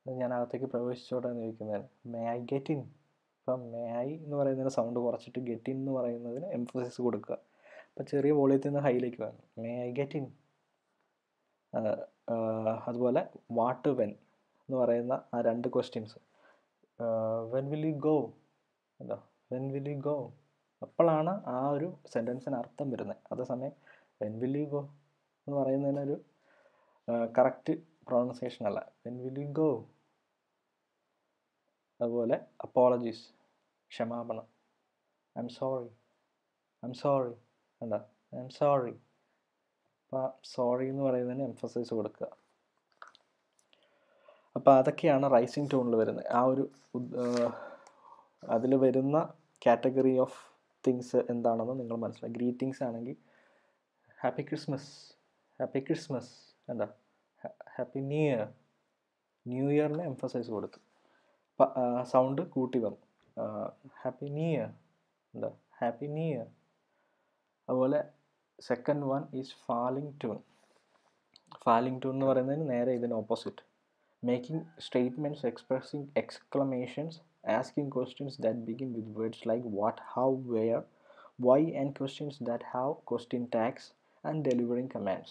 ഞാൻ അകത്തേക്ക് പ്രവേശിച്ചോട്ടെ എന്ന് ചോദിക്കുന്നതാണ് മേ ഐ ഗെറ്റ് ഇൻ. ഇപ്പം മേ ഐ എന്ന് പറയുന്നതിന് സൗണ്ട് കുറച്ചിട്ട് ഗെറ്റ് ഇൻ എന്ന് പറയുന്നതിന് എംഫസിസ് കൊടുക്കുക. അപ്പം ചെറിയ വോളിയത്തിൽ നിന്ന് ഹൈയിലേക്ക് വേണം. May I get in. അതുപോലെ വാട്ട്, വെൻ എന്ന് പറയുന്ന ആ രണ്ട് questions. When will you go, എന്താ വെൻ വിൽ യു ഗോ, അപ്പോഴാണ് ആ ഒരു സെൻറ്റൻസിന് അർത്ഥം വരുന്നത്. അതേസമയം വെൻ വിൽ യു ഗോ എന്ന് പറയുന്നതിനൊരു കറക്റ്റ് പ്രൊണൗൺസിയേഷൻ അല്ല. When will you go. അതുപോലെ അപ്പോളജീസ്, ക്ഷമാപണം. I am sorry, I am sorry, എന്താ ഐ എം സോറി. അപ്പോൾ സോറി എന്ന് പറയുന്നതിന് എംഫസൈസ് കൊടുക്കുക. അപ്പോൾ അതൊക്കെയാണ് റൈസിങ് ടോണിൽ വരുന്നത്. ആ ഒരു അതിൽ വരുന്ന കാറ്റഗറി ഓഫ് തിങ്സ് എന്താണെന്ന് നിങ്ങൾ മനസ്സിലാക്കി. ഗ്രീറ്റിങ്സ് ആണെങ്കിൽ ഹാപ്പി ക്രിസ്മസ്, ഹാപ്പി ക്രിസ്മസ്, എന്താ ഹാപ്പി ന്യൂ ഇയർ. ന്യൂ ഇയറിന് എംഫസൈസ് കൊടുത്തു. സൗണ്ട് കൂട്ടി വന്നു. ഹാപ്പി ന്യൂ ഇയർ, എന്താ ഹാപ്പി ന്യൂ ഇയർ. അതുപോലെ second one is falling tune. Falling tune എന്ന് പറയുന്നതിന് നേരെ ഇതിന് opposite. Making statements, expressing exclamations, asking questions that begin with words like what, how, where, why, and questions that have question tags, and delivering commands.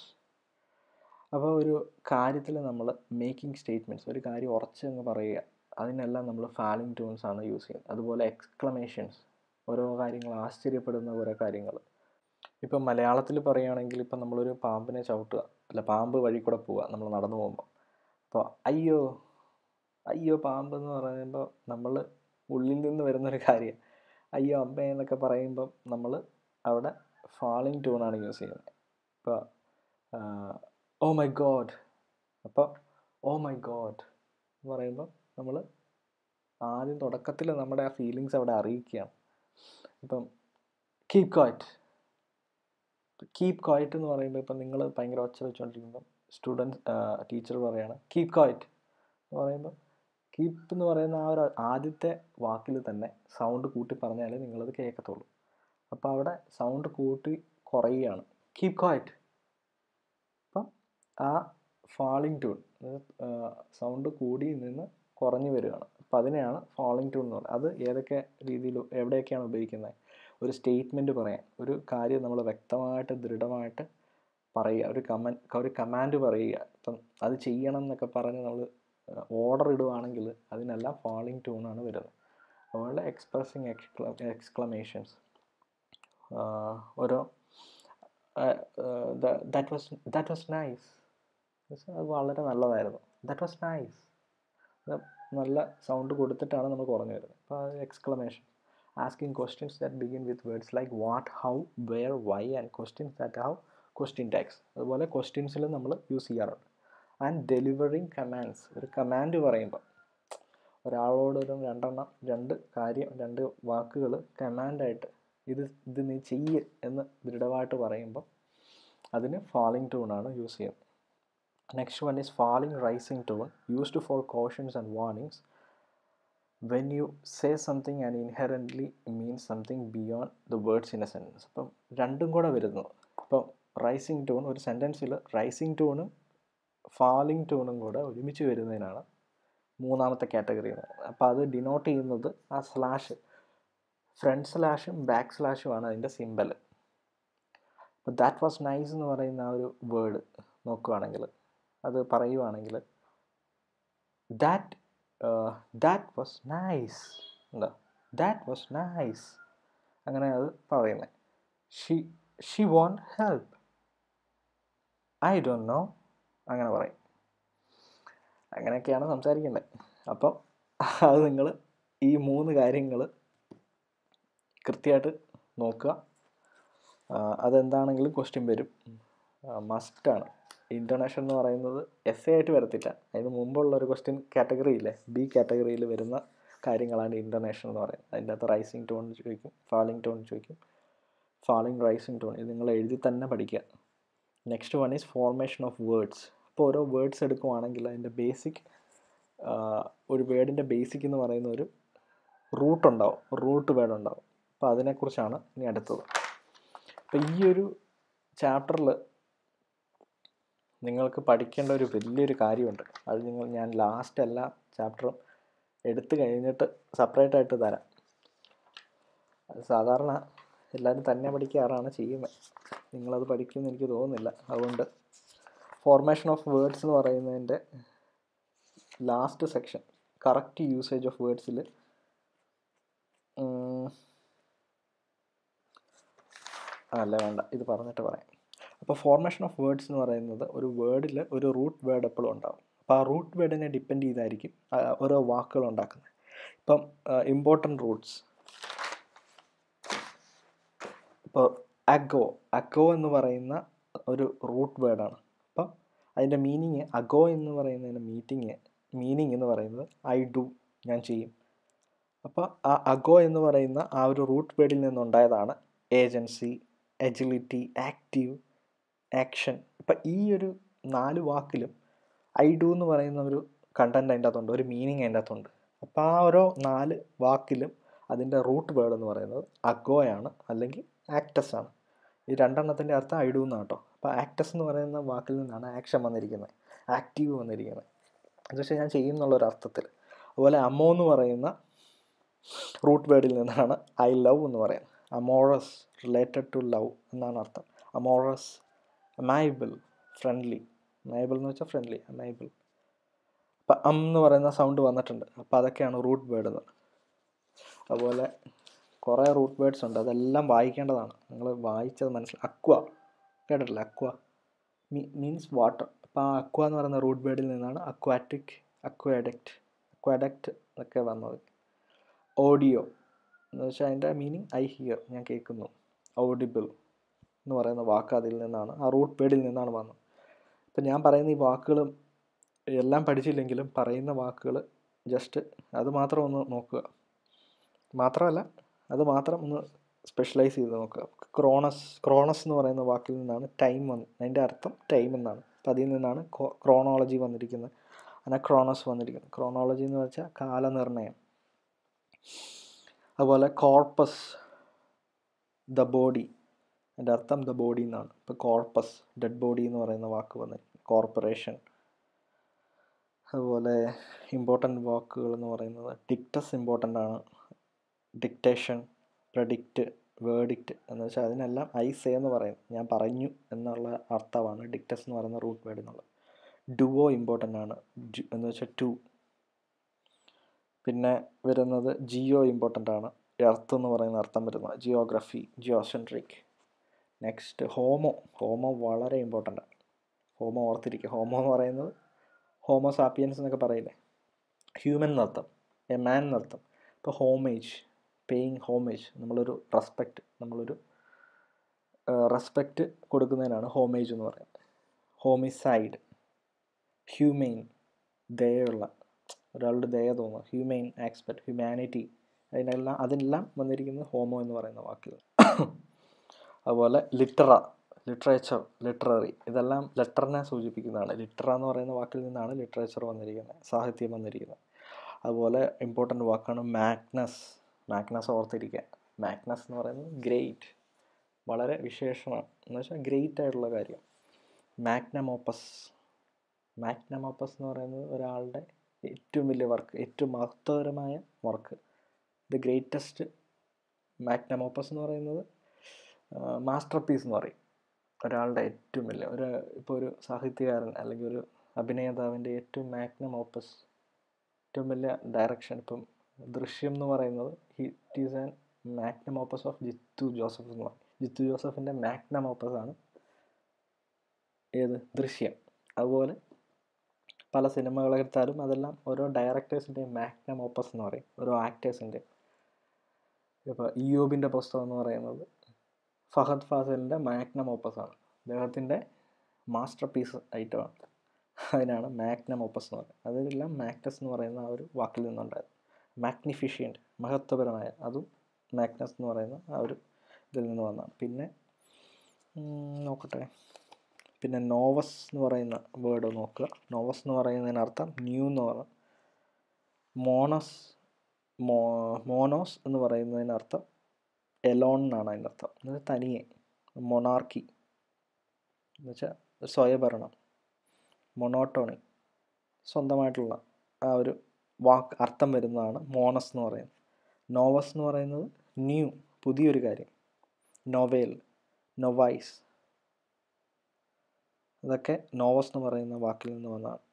അപ്പോൾ ഒരു കാര്യത്തിൽ നമ്മൾ making statements, ഒരു കാര്യം ഉറച്ചെന്ന് പറയുക, അതിനെല്ലാം നമ്മൾ ഫാലിംഗ് ടൂൺസ് ആണ് യൂസ് ചെയ്യുന്നത്. അതുപോലെ എക്സ്ക്ലമേഷൻസ്, ഓരോ കാര്യങ്ങൾ ആശ്ചര്യപ്പെടുന്ന ഓരോ കാര്യങ്ങൾ. ഇപ്പം മലയാളത്തിൽ പറയുകയാണെങ്കിൽ ഇപ്പം നമ്മളൊരു പാമ്പിനെ ചവിട്ടുക, അല്ല പാമ്പ് വഴി കൂടെ പോവുക നമ്മൾ നടന്നു പോകുമ്പോൾ. അപ്പോൾ അയ്യോ അയ്യോ പാമ്പ് എന്ന് പറയുമ്പോൾ നമ്മൾ ഉള്ളിൽ നിന്ന് വരുന്നൊരു കാര്യം. അയ്യോ അമ്മ എന്നൊക്കെ പറയുമ്പം നമ്മൾ അവിടെ ഫാളിംഗ് ട്യൂണാണ് യൂസ് ചെയ്യുന്നത്. ഇപ്പോൾ ഓ മൈ ഗോഡ്, അപ്പോൾ ഓ മൈ ഗോഡ് എന്ന് പറയുമ്പോൾ നമ്മൾ ആദ്യം തുടക്കത്തിൽ നമ്മുടെ ആ ഫീലിങ്സ് അവിടെ അറിയിക്കുകയാണ്. ഇപ്പം കീപ് ക്വയറ്റ്, കീപ് ക്വയറ്റ് എന്ന് പറയുമ്പോൾ ഇപ്പം നിങ്ങൾ ഭയങ്കര ഒച്ച വെച്ചുകൊണ്ടിരിക്കുമ്പം ടീച്ചർ പറയുകയാണ് കീപ് ക്വയറ്റ് എന്ന് പറയുമ്പോൾ കീപ്പ് എന്ന് പറയുന്ന ആ ഒരു ആദ്യത്തെ വാക്കിൽ തന്നെ സൗണ്ട് കൂട്ടി പറഞ്ഞാലേ നിങ്ങളത് കേൾക്കത്തുള്ളൂ. അപ്പോൾ അവിടെ സൗണ്ട് കൂട്ടി കുറയുകയാണ്, കീപ് ക്വയറ്റ്. അപ്പം ആ ഫാളിംഗ് ട്യൂൺ, സൗണ്ട് കൂടി നിന്ന് കുറഞ്ഞു വരികയാണ്. അപ്പോൾ അതിനെയാണ് ഫാളിംഗ് ട്യൂൺ എന്ന് പറയുന്നത്. അത് ഏതൊക്കെ രീതിയിൽ എവിടെയൊക്കെയാണ് ഉപയോഗിക്കുന്നത്? ഒരു സ്റ്റേറ്റ്മെൻറ്റ് പറയാൻ, ഒരു കാര്യം നമ്മൾ വ്യക്തമായിട്ട് ദൃഢമായിട്ട് പറയുക, ഒരു കമാൻഡ് പറയുക. ഇപ്പം അത് ചെയ്യണം എന്നൊക്കെ പറഞ്ഞ് നമ്മൾ ഓർഡർ ഇടുവാണെങ്കിൽ അതിനെല്ലാം ഫാളിംഗ് ട്യൂണാണ് വരുന്നത്. അതുപോലെ എക്സ്പ്രസിങ് എക്സ്ക്ലമേഷൻസ്, ഓരോ ദാറ്റ് വാസ് നൈസ്, അത് വളരെ നല്ലതായിരുന്നു, ദാറ്റ് വാസ് നൈസ്, നല്ല സൗണ്ട് കൊടുത്തിട്ടാണ് നമ്മൾ കുറഞ്ഞു വരുന്നത്. അപ്പോൾ അത് exclamation. Asking questions that begin with words like what, how, where, why, and questions that have question tags. അതുപോലെ ക്വസ്റ്റ്യൻസിൽ നമ്മൾ യൂസ് ചെയ്യാറുണ്ട്. ആൻഡ് ഡെലിവറിങ് കമാൻഡ്സ്, ഒരു കമാൻഡ് പറയുമ്പോൾ ഒരാളോട് രണ്ട് വാക്കുകൾ കമാൻഡായിട്ട് ഇത് നീ ചെയ്യ് എന്ന് ദൃഢമായിട്ട് പറയുമ്പോൾ അതിന് ഫാളിംഗ് ടൂണാണ് യൂസ് ചെയ്യുന്നത്. Next one is falling rising tune, used for cautions and warnings. When you say something and inherently means something beyond the words in a sentence. അപ്പം രണ്ടും കൂടെ വരുന്നത്. ഇപ്പം റൈസിംഗ് ടൂൺ, ഒരു സെൻറ്റൻസിൽ റൈസിംഗ് ടൂണും ഫാളിംഗ് ടൂണും കൂടെ ഒരുമിച്ച് വരുന്നതിനാണ് മൂന്നാമത്തെ കാറ്റഗറി എന്ന് പറയുന്നത്. അപ്പോൾ അത് ഡിനോട്ട് ചെയ്യുന്നത് ആ സ്ലാഷ്, ഫ്രണ്ട് സ്ലാഷും ബാക്ക് സ്ലാഷുമാണ് അതിൻ്റെ സിമ്പൽ. അപ്പോൾ ദാറ്റ് വാസ് നൈസ് എന്ന് പറയുന്ന ആ ഒരു വേർഡ് നോക്കുകയാണെങ്കിൽ, അത് പറയുവാണെങ്കിൽ ദാറ്റ് വാസ് നൈസ്, എന്താ ദാറ്റ് വാസ് നൈസ്, അങ്ങനെ അത് പറയുന്നത്. She won't help, I don't know, അങ്ങനെ പറയും. അങ്ങനെയൊക്കെയാണ് സംസാരിക്കേണ്ടത്. അപ്പം അത് നിങ്ങൾ ഈ 3 കാര്യങ്ങൾ കൃത്യമായിട്ട് നോക്കുക. അതെന്താണെങ്കിലും ക്വസ്റ്റ്യൻ വരും, മസ്റ്റാണ്. ഇൻ്റർനാഷൻ എന്ന് പറയുന്നത് എസ് എ ആയിട്ട് വരത്തില്ല, അതിന് മുമ്പുള്ളൊരു ക്വസ്റ്റ്യൻ കാറ്റഗറി ഇല്ലേ, ബി കാറ്റഗറിയിൽ വരുന്ന കാര്യങ്ങളാണ് ഇൻ്റർനാഷൻ എന്ന് പറയുന്നത്. അതിൻ്റെ അകത്ത് റൈസിങ് ടോൺ ചോദിക്കും, ഫാളിങ് ടോൺ ചോദിക്കും, ഫാളിങ് റൈസിങ് ടോൺ, ഇത് നിങ്ങൾ എഴുതി തന്നെ പഠിക്കുക. Next one is formation of words. ഇപ്പോൾ ഓരോ വേർഡ്സ് എടുക്കുവാണെങ്കിൽ അതിൻ്റെ ബേസിക്, ഒരു വേർഡിൻ്റെ ബേസിക് എന്ന് പറയുന്ന ഒരു റൂട്ട് ഉണ്ടാവും, റൂട്ട് വേർഡ് ഉണ്ടാവും. അപ്പോൾ അതിനെക്കുറിച്ചാണ് ഇനി അടുത്തത്. അപ്പോൾ ഈ ഒരു ചാപ്റ്ററിൽ നിങ്ങൾക്ക് പഠിക്കേണ്ട ഒരു വലിയൊരു കാര്യമുണ്ട്. അത് ഞാൻ ലാസ്റ്റ് എല്ലാ ചാപ്റ്ററും എടുത്തു കഴിഞ്ഞിട്ട് സെപ്പറേറ്റ് ആയിട്ട് തരാം. അത് സാധാരണ എല്ലാവരും തന്നെ പഠിക്കാറാണ് ചെയ്യുന്നത്, നിങ്ങളത് പഠിക്കുമെന്ന് എനിക്ക് തോന്നുന്നില്ല. അതുകൊണ്ട് ഫോർമേഷൻ ഓഫ് വേർഡ്സ് എന്ന് പറയുന്നതിൻ്റെ last section, correct usage of വേർഡ്സിൽ വേണ്ട, ഇത് പറഞ്ഞിട്ട് പറയാം. അപ്പോൾ ഫോർമേഷൻ ഓഫ് വേർഡ്സ് എന്ന് പറയുന്നത് ഒരു വേർഡിൽ ഒരു റൂട്ട് വേർഡ് എപ്പോഴും ഉണ്ടാകും. അപ്പോൾ ആ റൂട്ട് വേർഡിനെ ഡിപ്പെൻഡ് ചെയ്തായിരിക്കും ഓരോ വാക്കുകൾ ഉണ്ടാക്കുന്നത്. ഇപ്പം ഇമ്പോർട്ടൻറ്റ് റൂട്ട്സ്, ഇപ്പോൾ അഗോ എന്ന് പറയുന്ന ഒരു റൂട്ട് വേർഡാണ്. അപ്പം അതിൻ്റെ മീനിങ്, അഗോ എന്ന് പറയുന്നതിൻ്റെ മീനിങ് എന്ന് പറയുന്നത് ഐ ഡു, ഞാൻ ചെയ്യും. അപ്പോൾ ആ അഗോ എന്ന് പറയുന്ന ആ ഒരു റൂട്ട് വേർഡിൽ നിന്നുണ്ടായതാണ് ഏജൻസി, എജിലിറ്റി, ആക്റ്റീവ്, ആക്ഷൻ. ഇപ്പം ഈ ഒരു 4 വാക്കിലും ഐ ഡു എന്ന് പറയുന്ന ഒരു കണ്ടൻറ്റ് അതിൻ്റെ അകത്തുണ്ട്, ഒരു മീനിങ് അതിൻ്റെ അകത്തുണ്ട്. അപ്പോൾ ആ ഓരോ 4 വാക്കിലും അതിൻ്റെ റൂട്ട് വേർഡ് എന്ന് പറയുന്നത് അഗോയാണ് അല്ലെങ്കിൽ ആക്ടസ് ആണ്. ഈ 2 എണ്ണത്തിൻ്റെ അർത്ഥം ഐ ഡു എന്നാണ് കേട്ടോ. അപ്പോൾ ആക്ടസ് എന്ന് പറയുന്ന വാക്കിൽ നിന്നാണ് ആക്ഷൻ വന്നിരിക്കുന്നത്, ആക്റ്റീവ് വന്നിരിക്കുന്നത്, എന്ന് വെച്ചാൽ ഞാൻ ചെയ്യും എന്നുള്ളൊരർത്ഥത്തിൽ. അതുപോലെ അമോ എന്ന് പറയുന്ന റൂട്ട് വേർഡിൽ നിന്നാണ് ഐ ലവ് എന്ന് പറയുന്നത്. അമോറസ്, റിലേറ്റഡ് ടു ലവ് എന്നാണ് അർത്ഥം. അമോറസ്. അമൈബിൾ, ഫ്രണ്ട്ലി. അമൈബിൾ എന്ന് വെച്ചാൽ ഫ്രണ്ട്ലി, അമൈബിൾ. അപ്പം എന്ന് പറയുന്ന സൗണ്ട് വന്നിട്ടുണ്ട്. അപ്പോൾ അതൊക്കെയാണ് റൂട്ട് വേർഡ് എന്ന്. അതുപോലെ കുറേ റൂട്ട് വേർഡ്സ് ഉണ്ട്, അതെല്ലാം വായിക്കേണ്ടതാണ്. നിങ്ങൾ വായിച്ചത് അക്വ കേട്ടിട്ടില്ല? Aqua means water. അപ്പോൾ ആ അക്വ എന്ന് പറയുന്ന റൂട്ട് വേർഡിൽ നിന്നാണ് അക്വാറ്റിക്, അക്വാഡക്റ്റ് ഒക്കെ വന്നത്. ഓഡിയോ എന്ന് വെച്ചാൽ അതിൻ്റെ മീനിങ് ഐ ഹിയർ, ഞാൻ കേൾക്കുന്നു. ഓഡിബിൾ എന്ന് പറയുന്ന വാക്ക് അതിൽ നിന്നാണ്, ആ റൂട്ട് വേർഡിൽ നിന്നാണ് വന്നത്. ഇപ്പം ഞാൻ പറയുന്ന ഈ വാക്കുകൾ എല്ലാം പഠിച്ചില്ലെങ്കിലും പറയുന്ന വാക്കുകൾ ജസ്റ്റ് അത് മാത്രം ഒന്ന് നോക്കുക, മാത്രമല്ല അത് മാത്രം ഒന്ന് സ്പെഷ്യലൈസ് ചെയ്ത് നോക്കുക. ക്രോണസ് എന്ന് പറയുന്ന വാക്കിൽ നിന്നാണ് ടൈം അതിൻ്റെ അർത്ഥം ടൈം എന്നാണ്. അപ്പം അതിൽ നിന്നാണ് ക്രോണോളജി വന്നിരിക്കുന്നത്, അനക്രോണസ് വന്നിരിക്കുന്നത്. ക്രോണോളജി എന്ന് വെച്ചാൽ കാലനിർണയം. അതുപോലെ കോർപ്പസ്, ദ ബോഡി, അതിൻ്റെ അർത്ഥം ദ ബോഡി എന്നാണ്. ഇപ്പോൾ കോർപ്പസ്, ഡെഡ് ബോഡി എന്ന് പറയുന്ന വാക്ക് വന്നിരിക്കുന്നത്. കോർപ്പറേഷൻ. അതുപോലെ ഇമ്പോർട്ടൻ്റ് വാക്കുകൾ എന്ന് പറയുന്നത് ഡിക്റ്റസ് ഇമ്പോർട്ടൻ്റ് ആണ്, ഡിക്റ്റേഷൻ, പ്രഡിക്റ്റ്, വേർഡിക്റ്റ് എന്ന് വെച്ചാൽ അതിനെല്ലാം ഐ സേ എന്ന് പറയും, ഞാൻ പറഞ്ഞു എന്നുള്ള അർത്ഥമാണ് ഡിക്റ്റസ് എന്ന് പറയുന്ന റൂട്ട് വേർഡ് എന്നുള്ളത്. ഡുവോ ഇമ്പോർട്ടൻ്റ് ആണ്, എന്ന് വെച്ചാൽ ടു. പിന്നെ വരുന്നത് ജിയോ ഇമ്പോർട്ടൻ്റ് ആണ്, എർത്ത് എന്ന് പറയുന്ന അർത്ഥം വരുന്നത്. Geography, geocentric. നെക്സ്റ്റ് ഹോമോ വളരെ ഇമ്പോർട്ടൻ്റ് ആണ്. ഹോമോ ഓർത്തിരിക്കുക. ഹോമോ എന്ന് പറയുന്നത് ഹോമോ സാപ്പിയൻസ് എന്നൊക്കെ പറയില്ലേ, ഹ്യൂമൻ എന്നർത്ഥം, എ മാൻ എന്നർത്ഥം. ഇപ്പോൾ ഹോമേജ്, പേയിങ് ഹോമേജ്, നമ്മളൊരു റെസ്പെക്റ്റ് കൊടുക്കുന്നതിനാണ് ഹോമേജ് എന്ന് പറയുന്നത്. ഹോമിസൈഡ്, ഹ്യൂമെയിൻ, ദയുള്ള, ഒരാളുടെ ദയ തോന്നുക, ഹ്യൂമെയിൻ ആസ്പെക്ട്, ഹ്യൂമാനിറ്റി, അതെല്ലാം വന്നിരിക്കുന്നത് ഹോമോ എന്ന് പറയുന്ന വാക്കിൽ. അതുപോലെ ലിറ്ററേച്ചർ, ലിറ്റററി, ഇതെല്ലാം ലെറ്ററിനെ സൂചിപ്പിക്കുന്നതാണ്. ലിറ്ററ എന്ന് പറയുന്ന വാക്കിൽ നിന്നാണ് ലിറ്ററേച്ചർ വന്നിരിക്കുന്നത്, സാഹിത്യം വന്നിരിക്കുന്നത്. അതുപോലെ ഇമ്പോർട്ടൻ്റ് വാക്കാണ് മാഗ്നസ് ഓർത്തിരിക്കുക. മാഗ്നസ് എന്ന് പറയുന്നത് ഗ്രേറ്റ്, വളരെ വിശേഷമാണ്, എന്ന് വെച്ചാൽ ഗ്രേറ്റ് ആയിട്ടുള്ള കാര്യം. മാഗ്നം ഓപ്പസ് എന്ന് പറയുന്നത് ഒരാളുടെ ഏറ്റവും വലിയ വർക്ക്, ഏറ്റവും മഹത്വകരമായ work, the greatest. Magnum opus എന്ന് പറയുന്നത് മാസ്റ്റർ പീസ് എന്ന് പറയും, ഒരാളുടെ ഏറ്റവും വലിയ ഇപ്പോൾ ഒരു സാഹിത്യകാരൻ അല്ലെങ്കിൽ ഒരു അഭിനേതാവിൻ്റെ ഏറ്റവും മാഗ്നം ഓപ്പസ്, ഏറ്റവും വലിയ ഡയറക്ഷൻ. ഇപ്പം ദൃശ്യം എന്ന് പറയുന്നത് it is an magnum opus of Jeethu Joseph എന്ന് പറയും. ജിത്തു ജോസഫിൻ്റെ മാഗ്നം ഓപ്പസ് ആണ് ദൃശ്യം. അതുപോലെ പല സിനിമകളെടുത്താലും അതെല്ലാം ഓരോ ഡയറക്ടേഴ്സിൻ്റെ മാഗ്നം ഓപ്പസ് എന്ന് പറയും, ഓരോ ആക്ടേഴ്സിൻ്റെ. ഇപ്പോൾ ഇയോബിൻ്റെ പുസ്തകം എന്ന് പറയുന്നത് ഫഹദ് ഫാസിലിൻ്റെ മാഗ്നം ഓപ്പസ് ആണ്. അദ്ദേഹത്തിൻ്റെ മാസ്റ്റർ പീസ് ഐറ്റമാണ്. അതിനാണ് മാഗ്നം ഓപ്പസ് എന്ന് പറയുന്നത്. അതിലെല്ലാം മാഗ്നസ് എന്ന് പറയുന്ന ആ ഒരു വാക്കിൽ നിന്നുണ്ടായത്. മാഗ്നിഫിഷ്യൻ്റ്, മഹത്വപരമായ, അതും മാഗ്നസ് എന്ന് പറയുന്ന ആ ഒരു ഇതിൽ നിന്ന് വന്നതാണ്. പിന്നെ നോക്കട്ടെ, പിന്നെ നോവസ് എന്ന് പറയുന്ന വേർഡ് നോക്കുക. നോവസ് എന്ന് പറയുന്നതിനർത്ഥം ന്യൂ എന്ന് പറഞ്ഞാൽ, മോനോസ് എന്ന് പറയുന്നതിനർത്ഥം എലോൺ എന്നാണ് അതിൻ്റെ അർത്ഥം. എന്നുവെച്ചാൽ തനിയെ, മൊണാർക്കി എന്ന് വെച്ചാൽ സ്വയഭരണം, മൊണോട്ടോണി, സ്വന്തമായിട്ടുള്ള ആ ഒരു വാക്ക് അർത്ഥം വരുന്നതാണ് മോണസ് എന്ന് പറയുന്നത്. നോവസ് എന്ന് പറയുന്നത് ന്യൂ, പുതിയൊരു കാര്യം. നൊവേൽ, നൊവൈസ്, അതൊക്കെ നോവസ് എന്ന് പറയുന്ന വാക്കിൽ നിന്ന് വന്നതാണ്.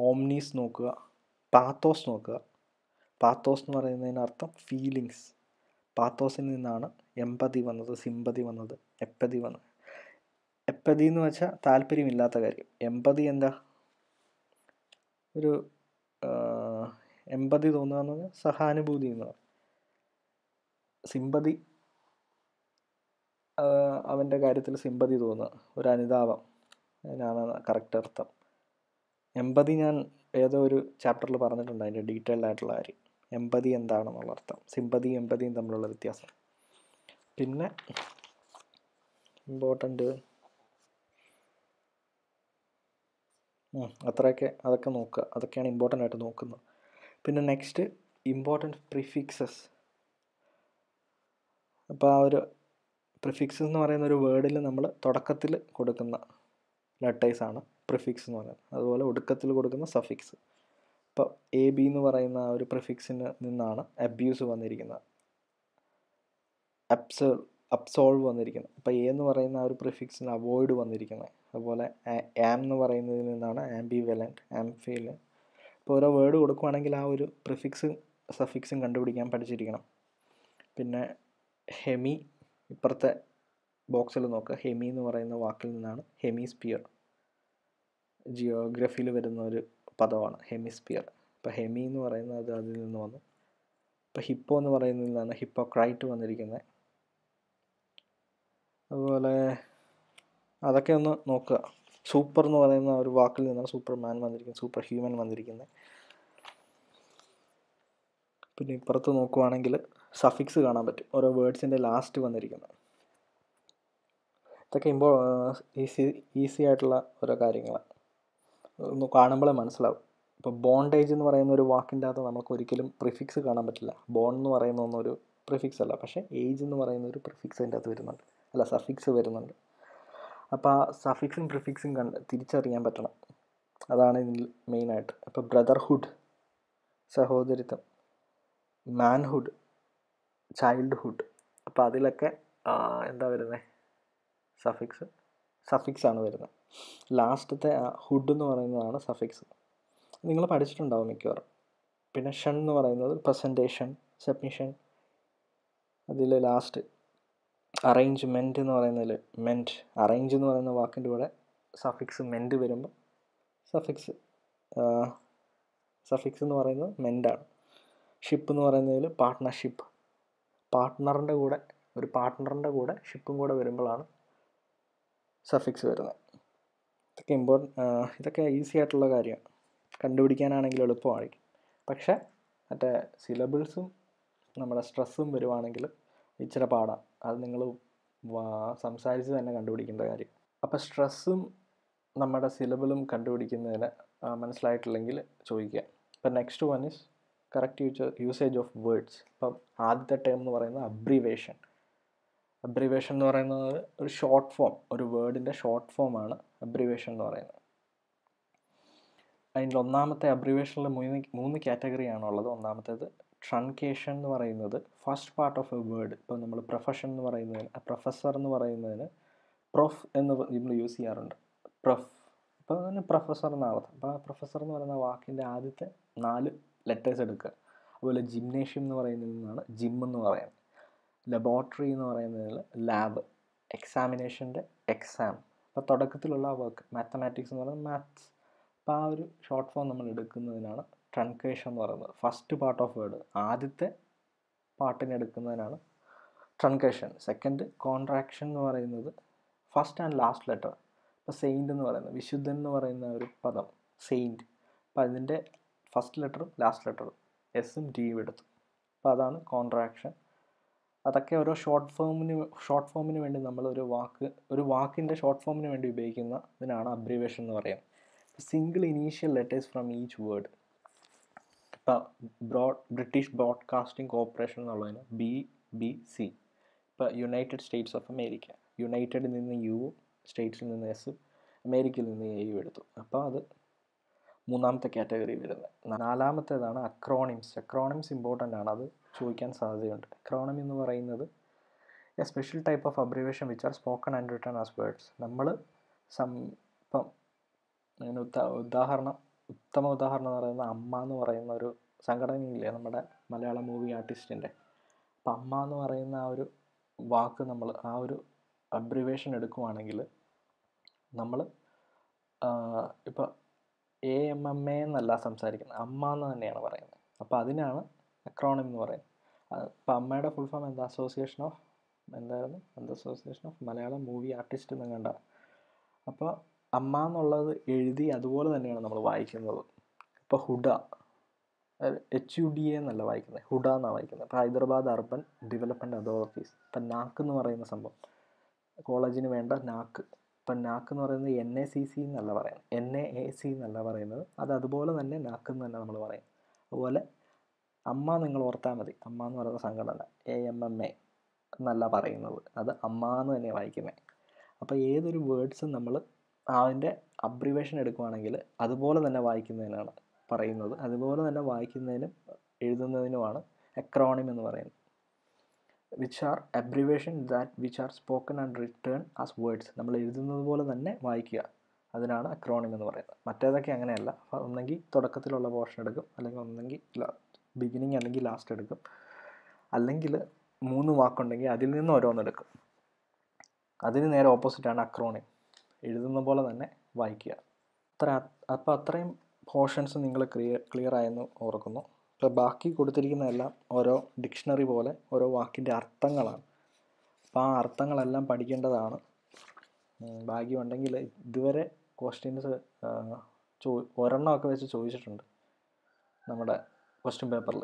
ഓംനീസ് നോക്കുക. പാത്തോസ് നോക്കുക. പാത്തോസ് എന്ന് പറയുന്നതിനർത്ഥം ഫീലിങ്സ്. പാത്തോസിൽ നിന്നാണ് എമ്പതി വന്നത്, സിമ്പതി വന്നത്, എപ്പതി വന്നത്. എപ്പതി എന്ന് വെച്ചാൽ താല്പര്യമില്ലാത്ത കാര്യം. എമ്പതി എന്താ, ഒരു എമ്പതി തോന്നുക എന്ന് പറഞ്ഞാൽ സഹാനുഭൂതി എന്ന് പറയും. സിമ്പതി, അവൻ്റെ കാര്യത്തിൽ സിമ്പതി തോന്നുക, ഒരു അനുതാപം, അതിനാണ് കറക്റ്റ് അർത്ഥം. എമ്പതി ഞാൻ ഏതോ ഒരു ചാപ്റ്ററിൽ പറഞ്ഞിട്ടുണ്ട്, അതിൻ്റെ ഡീറ്റെയിൽഡ് ആയിട്ടുള്ള കാര്യം, എമ്പതി എന്താണെന്നുള്ള അർത്ഥം. സിമ്പതിയും എമ്പതിയും തമ്മിലുള്ള വ്യത്യാസം. പിന്നെ ഇമ്പോർട്ടൻ്റ് അതൊക്കെ നോക്കുക. അതൊക്കെയാണ് ഇമ്പോർട്ടൻ്റ് ആയിട്ട് നോക്കുന്നത്. പിന്നെ നെക്സ്റ്റ് ഇമ്പോർട്ടൻ്റ് പ്രിഫിക്സസ്. അപ്പോൾ ആ ഒരു പ്രിഫിക്സ് എന്ന് പറയുന്ന ഒരു വേർഡിൽ നമ്മൾ തുടക്കത്തിൽ കൊടുക്കുന്ന ലെറ്റേഴ്സാണ് പ്രിഫിക്സ് എന്ന് പറയുന്നത്. അതുപോലെ ഒടുക്കത്തിൽ കൊടുക്കുന്ന സഫിക്സ്. ഇപ്പോൾ എ ബി എന്ന് പറയുന്ന ആ ഒരു പ്രിഫിക്സിന് നിന്നാണ് അബ്യൂസ് വന്നിരിക്കുന്നത്, അബ്സോൾവ് വന്നിരിക്കുന്നത്. അപ്പോൾ എ എന്ന് പറയുന്ന ആ ഒരു പ്രിഫിക്സിന് അവോയ്ഡ് വന്നിരിക്കുന്നത്. അതുപോലെ ആം എന്ന് പറയുന്നതിൽ നിന്നാണ് ആംബിവലൻറ്റ്, ആംഫിവലൻറ്റ്. ഇപ്പോൾ ഓരോ വേർഡ് കൊടുക്കുകയാണെങ്കിൽ ആ ഒരു പ്രിഫിക്സും സഫിക്സും കണ്ടുപിടിക്കാൻ പഠിച്ചിരിക്കണം. പിന്നെ ഹെമി, ഇപ്പുറത്തെ ബോക്സിൽ നോക്കുക. ഹെമി എന്ന് പറയുന്ന വാക്കിൽ നിന്നാണ് ഹെമിസ്പിയർ, ജിയോഗ്രഫിയിൽ വരുന്ന ഒരു പദമാണ് ഹെമിസ്പിയർ. ഇപ്പോൾ ഹെമി എന്ന് പറയുന്നത് അതിൽ നിന്ന് വന്നു. ഇപ്പോൾ ഹിപ്പോ എന്ന് പറയുന്നതിൽ നിന്നാണ് ഹിപ്പോക്രൈറ്റ് വന്നിരിക്കുന്നത്. അതുപോലെ അതൊക്കെ ഒന്ന് നോക്കുക. സൂപ്പർ എന്ന് പറയുന്ന ഒരു വാക്കിൽ നിന്നാണ് സൂപ്പർമാൻ വന്നിരിക്കുന്നത്, സൂപ്പർ ഹ്യൂമൻ വന്നിരിക്കുന്നത്. പിന്നെ ഇപ്പുറത്ത് നോക്കുവാണെങ്കിൽ സഫിക്സ് കാണാൻ പറ്റും, ഓരോ വേർഡ്സിൻ്റെ ലാസ്റ്റ് വന്നിരിക്കുന്നത്. ഇതൊക്കെ ഈസി ആയിട്ടുള്ള ഓരോ കാര്യങ്ങളാണ്, ഒന്ന് കാണുമ്പോഴേ മനസ്സിലാവും. ഇപ്പോൾ ബോണ്ടേജ് എന്ന് പറയുന്ന ഒരു വാക്കിൻ്റെ അകത്ത് നമുക്ക് ഒരിക്കലും പ്രിഫിക്സ് കാണാൻ പറ്റില്ല. ബോൺ എന്ന് പറയുന്ന ഒന്നൊരു പ്രിഫിക്സ് അല്ല, പക്ഷേ ഏജ് എന്ന് പറയുന്ന ഒരു പ്രിഫിക്സ് അതിൻ്റെ അകത്ത് വരുന്നുണ്ട്, അല്ല സഫിക്സ് വരുന്നുണ്ട്. അപ്പോൾ ആ സഫിക്സും പ്രിഫിക്സും തിരിച്ചറിയാൻ പറ്റണം, അതാണ് ഇതിൽ മെയിനായിട്ട്. ഇപ്പോൾ ബ്രദർഹുഡ്, സഹോദരിത്വം, മാൻഹുഡ്, ചൈൽഡ്ഹുഡ്. അപ്പോൾ അതിലൊക്കെ എന്താ വരുന്നത്, സഫിക്സ് ആണ് വരുന്നത്. ലാസ്റ്റത്തെ ഹുഡ് എന്ന് പറയുന്നതാണ് സഫിക്സ്. നിങ്ങൾ പഠിച്ചിട്ടുണ്ടാവും മിക്കവാറും. പിന്നെ ഷൻ എന്ന് പറയുന്നത് പ്രസൻറ്റേഷൻ, സബ്മിഷൻ. അതിൽ ലാസ്റ്റ് അറേഞ്ച്മെൻറ്റ് എന്ന് പറയുന്നതിൽ മെൻറ്റ്, അറേഞ്ച് എന്ന് പറയുന്ന വാക്കിൻ്റെ കൂടെ സഫിക്സ് മെൻറ്റ് വരുമ്പോൾ സഫിക്സ് എന്ന് പറയുന്നത് മെൻറ്റാണ്. ഷിപ്പ് എന്ന് പറയുന്നതിൽ പാർട്ട്ണർഷിപ്പ്, ഒരു പാർട്ട്ണറിൻ്റെ കൂടെ ഷിപ്പും കൂടെ വരുമ്പോഴാണ് സഫിക്സ് വരുന്നത്. ഇതൊക്കെ ഈസി ആയിട്ടുള്ള കാര്യമാണ്, കണ്ടുപിടിക്കാനാണെങ്കിൽ എളുപ്പമായിരിക്കും. പക്ഷേ മറ്റേ സിലബിൾസും നമ്മുടെ സ്ട്രെസ്സും വരുവാണെങ്കിൽ ഇച്ചിരി പാടാണ്. അത് നിങ്ങൾ സംസാരിച്ച് തന്നെ കണ്ടുപിടിക്കേണ്ട കാര്യം. അപ്പോൾ സ്ട്രെസ്സും നമ്മുടെ സിലബിളും കണ്ടുപിടിക്കുന്നതിന് മനസ്സിലായിട്ടില്ലെങ്കിൽ ചോദിക്കുക. ഇപ്പം next one is correct usage of words. ഇപ്പം ആദ്യത്തെ ടേം എന്ന് പറയുന്നത് അബ്രിവേഷൻ. അബ്രിവേഷൻ എന്ന് പറയുന്നത് ഒരു ഷോർട്ട് ഫോം, ഒരു വേർഡിൻ്റെ ഷോർട്ട് ഫോമാണ് അബ്രിവേഷൻ എന്ന് പറയുന്നത്. അതിൻ്റെ ഒന്നാമത്തെ അബ്രിവേഷനിൽ മൂന്ന് കാറ്റഗറിയാണുള്ളത്. ഒന്നാമത്തേത് ട്രൺകേഷൻ എന്ന് പറയുന്നത് first part of A word. ഇപ്പോൾ നമ്മൾ പ്രൊഫഷൻ എന്ന് പറയുന്നതിന്, പ്രൊഫസർ എന്ന് പറയുന്നതിന് പ്രൊഫ് എന്ന് നമ്മൾ യൂസ് ചെയ്യാറുണ്ട്. അപ്പോൾ അതിന് പ്രൊഫസർ എന്നാണ്. അപ്പോൾ ആ പ്രൊഫസർ എന്ന് പറയുന്ന വാക്കിൻ്റെ ആദ്യത്തെ 4 ലെറ്റേഴ്സ് എടുക്കുക. അതുപോലെ ജിംനേഷ്യം എന്ന് പറയുന്നതിൽ നിന്നാണ് ജിം എന്ന് പറയുന്നത്. ലബോറട്ടറി എന്ന് പറയുന്നതിൽ ലാബ്, എക്സാമിനേഷൻ്റെ എക്സാം. അപ്പോൾ തുടക്കത്തിലുള്ള വർക്ക്, മാത്തമാറ്റിക്സ് എന്ന് പറയുന്നത് മാത്സ്. അപ്പോൾ ആ ഒരു ഷോർട്ട് ഫോം നമ്മൾ എടുക്കുന്നതിനാണ് ട്രൺകേഷൻ എന്ന് പറയുന്നത്. ഫസ്റ്റ് പാർട്ട് ഓഫ് വേർഡ്, ആദ്യത്തെ പാർട്ടിനെടുക്കുന്നതിനാണ് ട്രങ്കേഷൻ. സെക്കൻഡ് കോൺട്രാക്ഷൻ എന്ന് പറയുന്നത് ഫസ്റ്റ് ആൻഡ് ലാസ്റ്റ് ലെറ്റർ. ഇപ്പോൾ സെയിൻറ്റ് എന്ന് പറയുന്നത്, വിശുദ്ധൻ എന്ന് പറയുന്ന ഒരു പദം സെയിൻറ്റ്, അപ്പോൾ അതിൻ്റെ ഫസ്റ്റ് ലെറ്ററും ലാസ്റ്റ് ലെറ്ററും എസും ടിയും എടുത്തു. അപ്പോൾ അതാണ് കോൺട്രാക്ഷൻ. അതൊക്കെ ഓരോ ഷോർട്ട് ഫോമിന് വേണ്ടി നമ്മൾ ഒരു വാക്കിൻ്റെ ഷോർട്ട് ഫോമിന് വേണ്ടി ഉപയോഗിക്കുന്ന ഇതിനാണ് അബ്രിവേഷൻ എന്ന് പറയുന്നത്. Single initial letters from each word. ഇപ്പോൾ ബ്രിട്ടീഷ് ബ്രോഡ്കാസ്റ്റിംഗ് കോർപ്പറേഷൻ എന്നുള്ളതിന് BBC. ഇപ്പോൾ യുണൈറ്റഡ് സ്റ്റേറ്റ്സ് ഓഫ് അമേരിക്ക, യുണൈറ്റഡിൽ നിന്ന് യു, സ്റ്റേറ്റ്സിൽ നിന്ന് എസ്, അമേരിക്കയിൽ നിന്ന് എയും എടുത്തു. അപ്പോൾ അത് മൂന്നാമത്തെ കാറ്റഗറി വരുന്നത്. നാലാമത്തേതാണ് അക്രോണിംസ്. അക്രോണിംസ് ഇമ്പോർട്ടൻ്റ് ആണ്, അത് ചോദിക്കാൻ സാധ്യതയുണ്ട്. അക്രോണിം എന്ന് പറയുന്നത് A special type of abbreviation which are spoken and written as words. നമ്മൾ ഇപ്പം അങ്ങനെ ഉത്തമ ഉദാഹരണം എന്ന് പറയുന്നത് അമ്മ എന്ന് പറയുന്ന ഒരു സംഘടനയില്ലേ നമ്മുടെ മലയാളം മൂവി ആർട്ടിസ്റ്റിൻ്റെ. അപ്പം അമ്മ എന്ന് പറയുന്ന ആ ഒരു വാക്ക് നമ്മൾ ആ ഒരു അബ്രിവേഷൻ എടുക്കുവാണെങ്കിൽ നമ്മൾ ഇപ്പോൾ AMMA എന്നല്ല സംസാരിക്കുന്നത്, അമ്മ എന്ന് തന്നെയാണ് പറയുന്നത്. അപ്പോൾ അതിനാണ് അക്രോണിം എന്ന് പറയുന്നത്. അപ്പോൾ അമ്മയുടെ ഫുൾ ഫോം എന്താ? Association of Malayalam movie artist എന്ന് കണ്ട. അപ്പോൾ അമ്മ എന്നുള്ളത് എഴുതി അതുപോലെ തന്നെയാണ് നമ്മൾ വായിക്കുന്നത്. ഇപ്പോൾ ഹുഡ, HUDA എന്നല്ല വായിക്കുന്നത്, ഹുഡ എന്നാണ് വായിക്കുന്നത്. ഇപ്പോൾ ഹൈദരാബാദ് അർബൻ ഡെവലപ്മെൻറ്റ് അതോറിറ്റീസ്. ഇപ്പം നാക്ക് എന്ന് പറയുന്ന സംഭവം, കോളേജിന് വേണ്ട നാക്ക്. ഇപ്പം നാക്ക് എന്ന് പറയുന്നത് NACC എന്നല്ല പറയുന്നത്, NAAC എന്നല്ല പറയുന്നത്. അത് അതുപോലെ തന്നെ നാക്ക് എന്ന് തന്നെ നമ്മൾ പറയും. അതുപോലെ അമ്മ നിങ്ങൾ ഓർത്താൽ മതി, അമ്മ എന്ന് പറയുന്ന സംഘടന AMMA എന്നല്ല പറയുന്നത്, അത് അമ്മ എന്ന് തന്നെ വായിക്കുന്നത്. അപ്പോൾ ഏതൊരു വേർഡ്സും നമ്മൾ അതിൻ്റെ അബ്രിവേഷൻ എടുക്കുകയാണെങ്കിൽ അതുപോലെ തന്നെ വായിക്കുന്നതിനാണ് പറയുന്നത്. അതുപോലെ തന്നെ വായിക്കുന്നതിനും എഴുതുന്നതിനുമാണ് അക്രോണിം എന്ന് പറയുന്നത്. Which are abbreviation which are spoken and written as words. നമ്മൾ എഴുതുന്നത് പോലെ തന്നെ വായിക്കുക, അതിനാണ് അക്രോണിം എന്ന് പറയുന്നത്. മറ്റേതൊക്കെ അങ്ങനെയല്ല, ഒന്നെങ്കിൽ തുടക്കത്തിലുള്ള പോർഷൻ എടുക്കും, അല്ലെങ്കിൽ ഒന്നെങ്കിൽ ബിഗിനിങ് അല്ലെങ്കിൽ ലാസ്റ്റ് എടുക്കും, അല്ലെങ്കിൽ 3 വാക്കുണ്ടെങ്കിൽ അതിൽ നിന്ന് ഓരോന്നെടുക്കും. അതിന് നേരെ ഓപ്പോസിറ്റാണ് അക്രോണിം, എഴുതുന്ന പോലെ തന്നെ വായിക്കുക. അപ്പോൾ അത്രയും പോർഷൻസ് നിങ്ങൾ ക്ലിയർ ആയെന്ന് ഓർക്കുന്നു. ഇപ്പോൾ ബാക്കി കൊടുത്തിരിക്കുന്നതെല്ലാം ഓരോ ഡിക്ഷണറി പോലെ ഓരോ വാക്കിൻ്റെ അർത്ഥങ്ങളാണ്. അപ്പോൾ ആ അർത്ഥങ്ങളെല്ലാം പഠിക്കേണ്ടതാണ്. ഭാഗ്യമുണ്ടെങ്കിൽ ഇതുവരെ ക്വസ്റ്റ്യൻസ് ഒരെണ്ണമൊക്കെ വെച്ച് ചോദിച്ചിട്ടുണ്ട് നമ്മുടെ ക്വസ്റ്റ്യൻ പേപ്പറിൽ.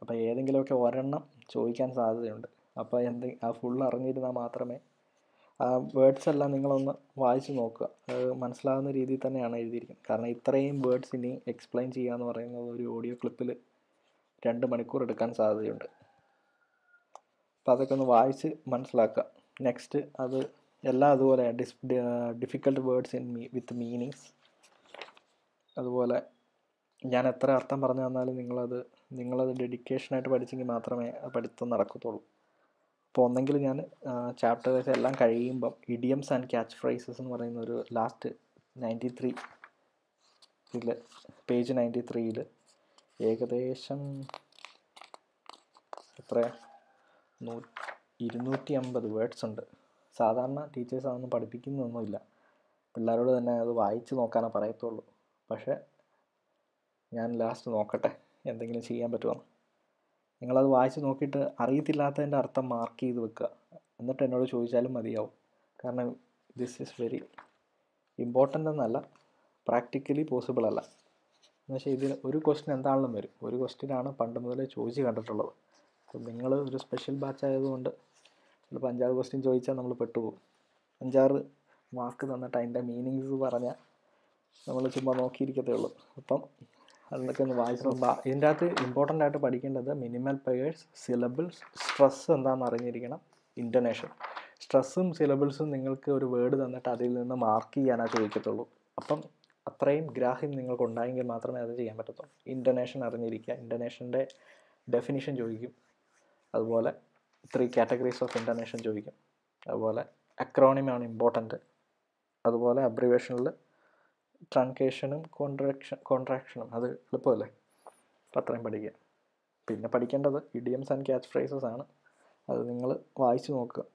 അപ്പോൾ ഏതെങ്കിലുമൊക്കെ ഒരെണ്ണം ചോദിക്കാൻ സാധ്യതയുണ്ട്. അപ്പോൾ ആ ഫുൾ അറിഞ്ഞിരുന്നാൽ മാത്രമേ ആ വേർഡ്സ് എല്ലാം നിങ്ങളൊന്ന് വായിച്ച് നോക്കുക. അത് മനസ്സിലാകുന്ന രീതിയിൽ തന്നെയാണ് എഴുതിയിരിക്കുന്നത്. കാരണം ഇത്രയും വേർഡ്സ് ഇനി എക്സ്പ്ലെയിൻ ചെയ്യുക എന്ന് പറയുന്നത് ഒരു ഓഡിയോ ക്ലിപ്പിൽ 2 മണിക്കൂർ എടുക്കാൻ സാധ്യതയുണ്ട്. അപ്പോൾ അതൊക്കെ ഒന്ന് വായിച്ച് മനസ്സിലാക്കുക. നെക്സ്റ്റ് അത് എല്ലാം അതുപോലെ ഡിഫിക്കൽട്ട് വേർഡ്സ് വിത്ത് മീനിങ്സ്. അതുപോലെ ഞാൻ എത്ര അർത്ഥം പറഞ്ഞു തന്നാലും നിങ്ങളത് ഡെഡിക്കേഷനായിട്ട് പഠിച്ചെങ്കിൽ മാത്രമേ പഠിത്തം നടക്കത്തുള്ളൂ. അപ്പോൾ ഒന്നെങ്കിൽ ഞാൻ ചാപ്റ്റേഴ്സ് എല്ലാം കഴിയുമ്പം ഇഡിയംസ് ആൻഡ് ക്യാച്ച് ഫ്രേസസ് എന്ന് പറയുന്ന ഒരു ലാസ്റ്റ് 93 പേജ് 93 ഏകദേശം എത്ര 250 വേർഡ്സ് ഉണ്ട്. സാധാരണ ടീച്ചേഴ്സ് അതൊന്നും പഠിപ്പിക്കുന്നൊന്നുമില്ല, പിള്ളേരോട് തന്നെ അത് വായിച്ച് നോക്കാനേ പറയത്തുള്ളൂ. പക്ഷേ ഞാൻ ലാസ്റ്റ് നോക്കട്ടെ എന്തെങ്കിലും ചെയ്യാൻ പറ്റുമോ. നിങ്ങളത് വായിച്ച് നോക്കിയിട്ട് അറിയത്തില്ലാത്തതിൻ്റെ അർത്ഥം മാർക്ക് ചെയ്ത് വെക്കുക, എന്നിട്ട് എന്നോട് ചോദിച്ചാലും മതിയാവും. കാരണം ദിസ് ഈസ് വെരി ഇമ്പോർട്ടൻ്റ് എന്നല്ല, പ്രാക്ടിക്കലി പോസിബിൾ അല്ല. എന്നുവെച്ചാൽ ഇതിൽ ഒരു ക്വസ്റ്റ്യൻ എന്താണെങ്കിലും വരും. ഒരു ക്വസ്റ്റ്യനാണ് പണ്ട് മുതലേ ചോദിച്ച് കണ്ടിട്ടുള്ളത്. അപ്പം നിങ്ങൾ ഒരു സ്പെഷ്യൽ ബാച്ച് ആയതുകൊണ്ട് ചിലപ്പോൾ 5-6 ക്വസ്റ്റ്യൻ ചോദിച്ചാൽ നമ്മൾ പെട്ടുപോകും. 5-6 മാർക്ക് തന്നിട്ട് അതിൻ്റെ മീനിങ്സ് പറഞ്ഞാൽ നമ്മൾ ചുമ്മാ നോക്കിയിരിക്കത്തേ ഉള്ളൂ. അപ്പം അതിനൊക്കെ ഒന്ന് വായിച്ചു നോക്കാം. ഇതിൻ്റെ അകത്ത് ഇമ്പോർട്ടൻ്റ് ആയിട്ട് പഠിക്കേണ്ടത് മിനിമൽ പെയേഴ്സ്, സിലബിൾസ്, സ്ട്രെസ് എന്താണെന്ന് അറിഞ്ഞിരിക്കണം, ഇൻ്റൊനേഷൻ. സ്ട്രെസ്സും സിലബിൾസും നിങ്ങൾക്ക് ഒരു വേർഡ് തന്നിട്ട് അതിൽ നിന്ന് മാർക്ക് ചെയ്യാനാണ് ചോദിക്കത്തുള്ളൂ. അപ്പം അത്രയും ഗ്രാഹ്യം നിങ്ങൾക്ക് ഉണ്ടായെങ്കിൽ മാത്രമേ അത് ചെയ്യാൻ പറ്റത്തുള്ളൂ. ഇൻ്റൊനേഷൻ അറിഞ്ഞിരിക്കുക, ഇൻ്റൊനേഷൻ്റെ ഡെഫിനിഷൻ ചോദിക്കും. അതുപോലെ 3 കാറ്റഗറീസ് ഓഫ് ഇൻ്റൊനേഷൻ ചോദിക്കും. അതുപോലെ അക്രോണിമാണ് ഇമ്പോർട്ടൻറ്റ്. അതുപോലെ അബ്രിവേഷനിൽ ട്രങ്കേഷനും കോൺട്രാക്ഷനും അത് എളുപ്പമല്ലേ. അപ്പം അത്രയും പഠിക്കുക. പിന്നെ പഠിക്കേണ്ടത് ഇഡിയംസ് ആൻഡ് ക്യാച്ച് ഫ്രേസസ് ആണ്. അത് നിങ്ങൾ വായിച്ച് നോക്കുക.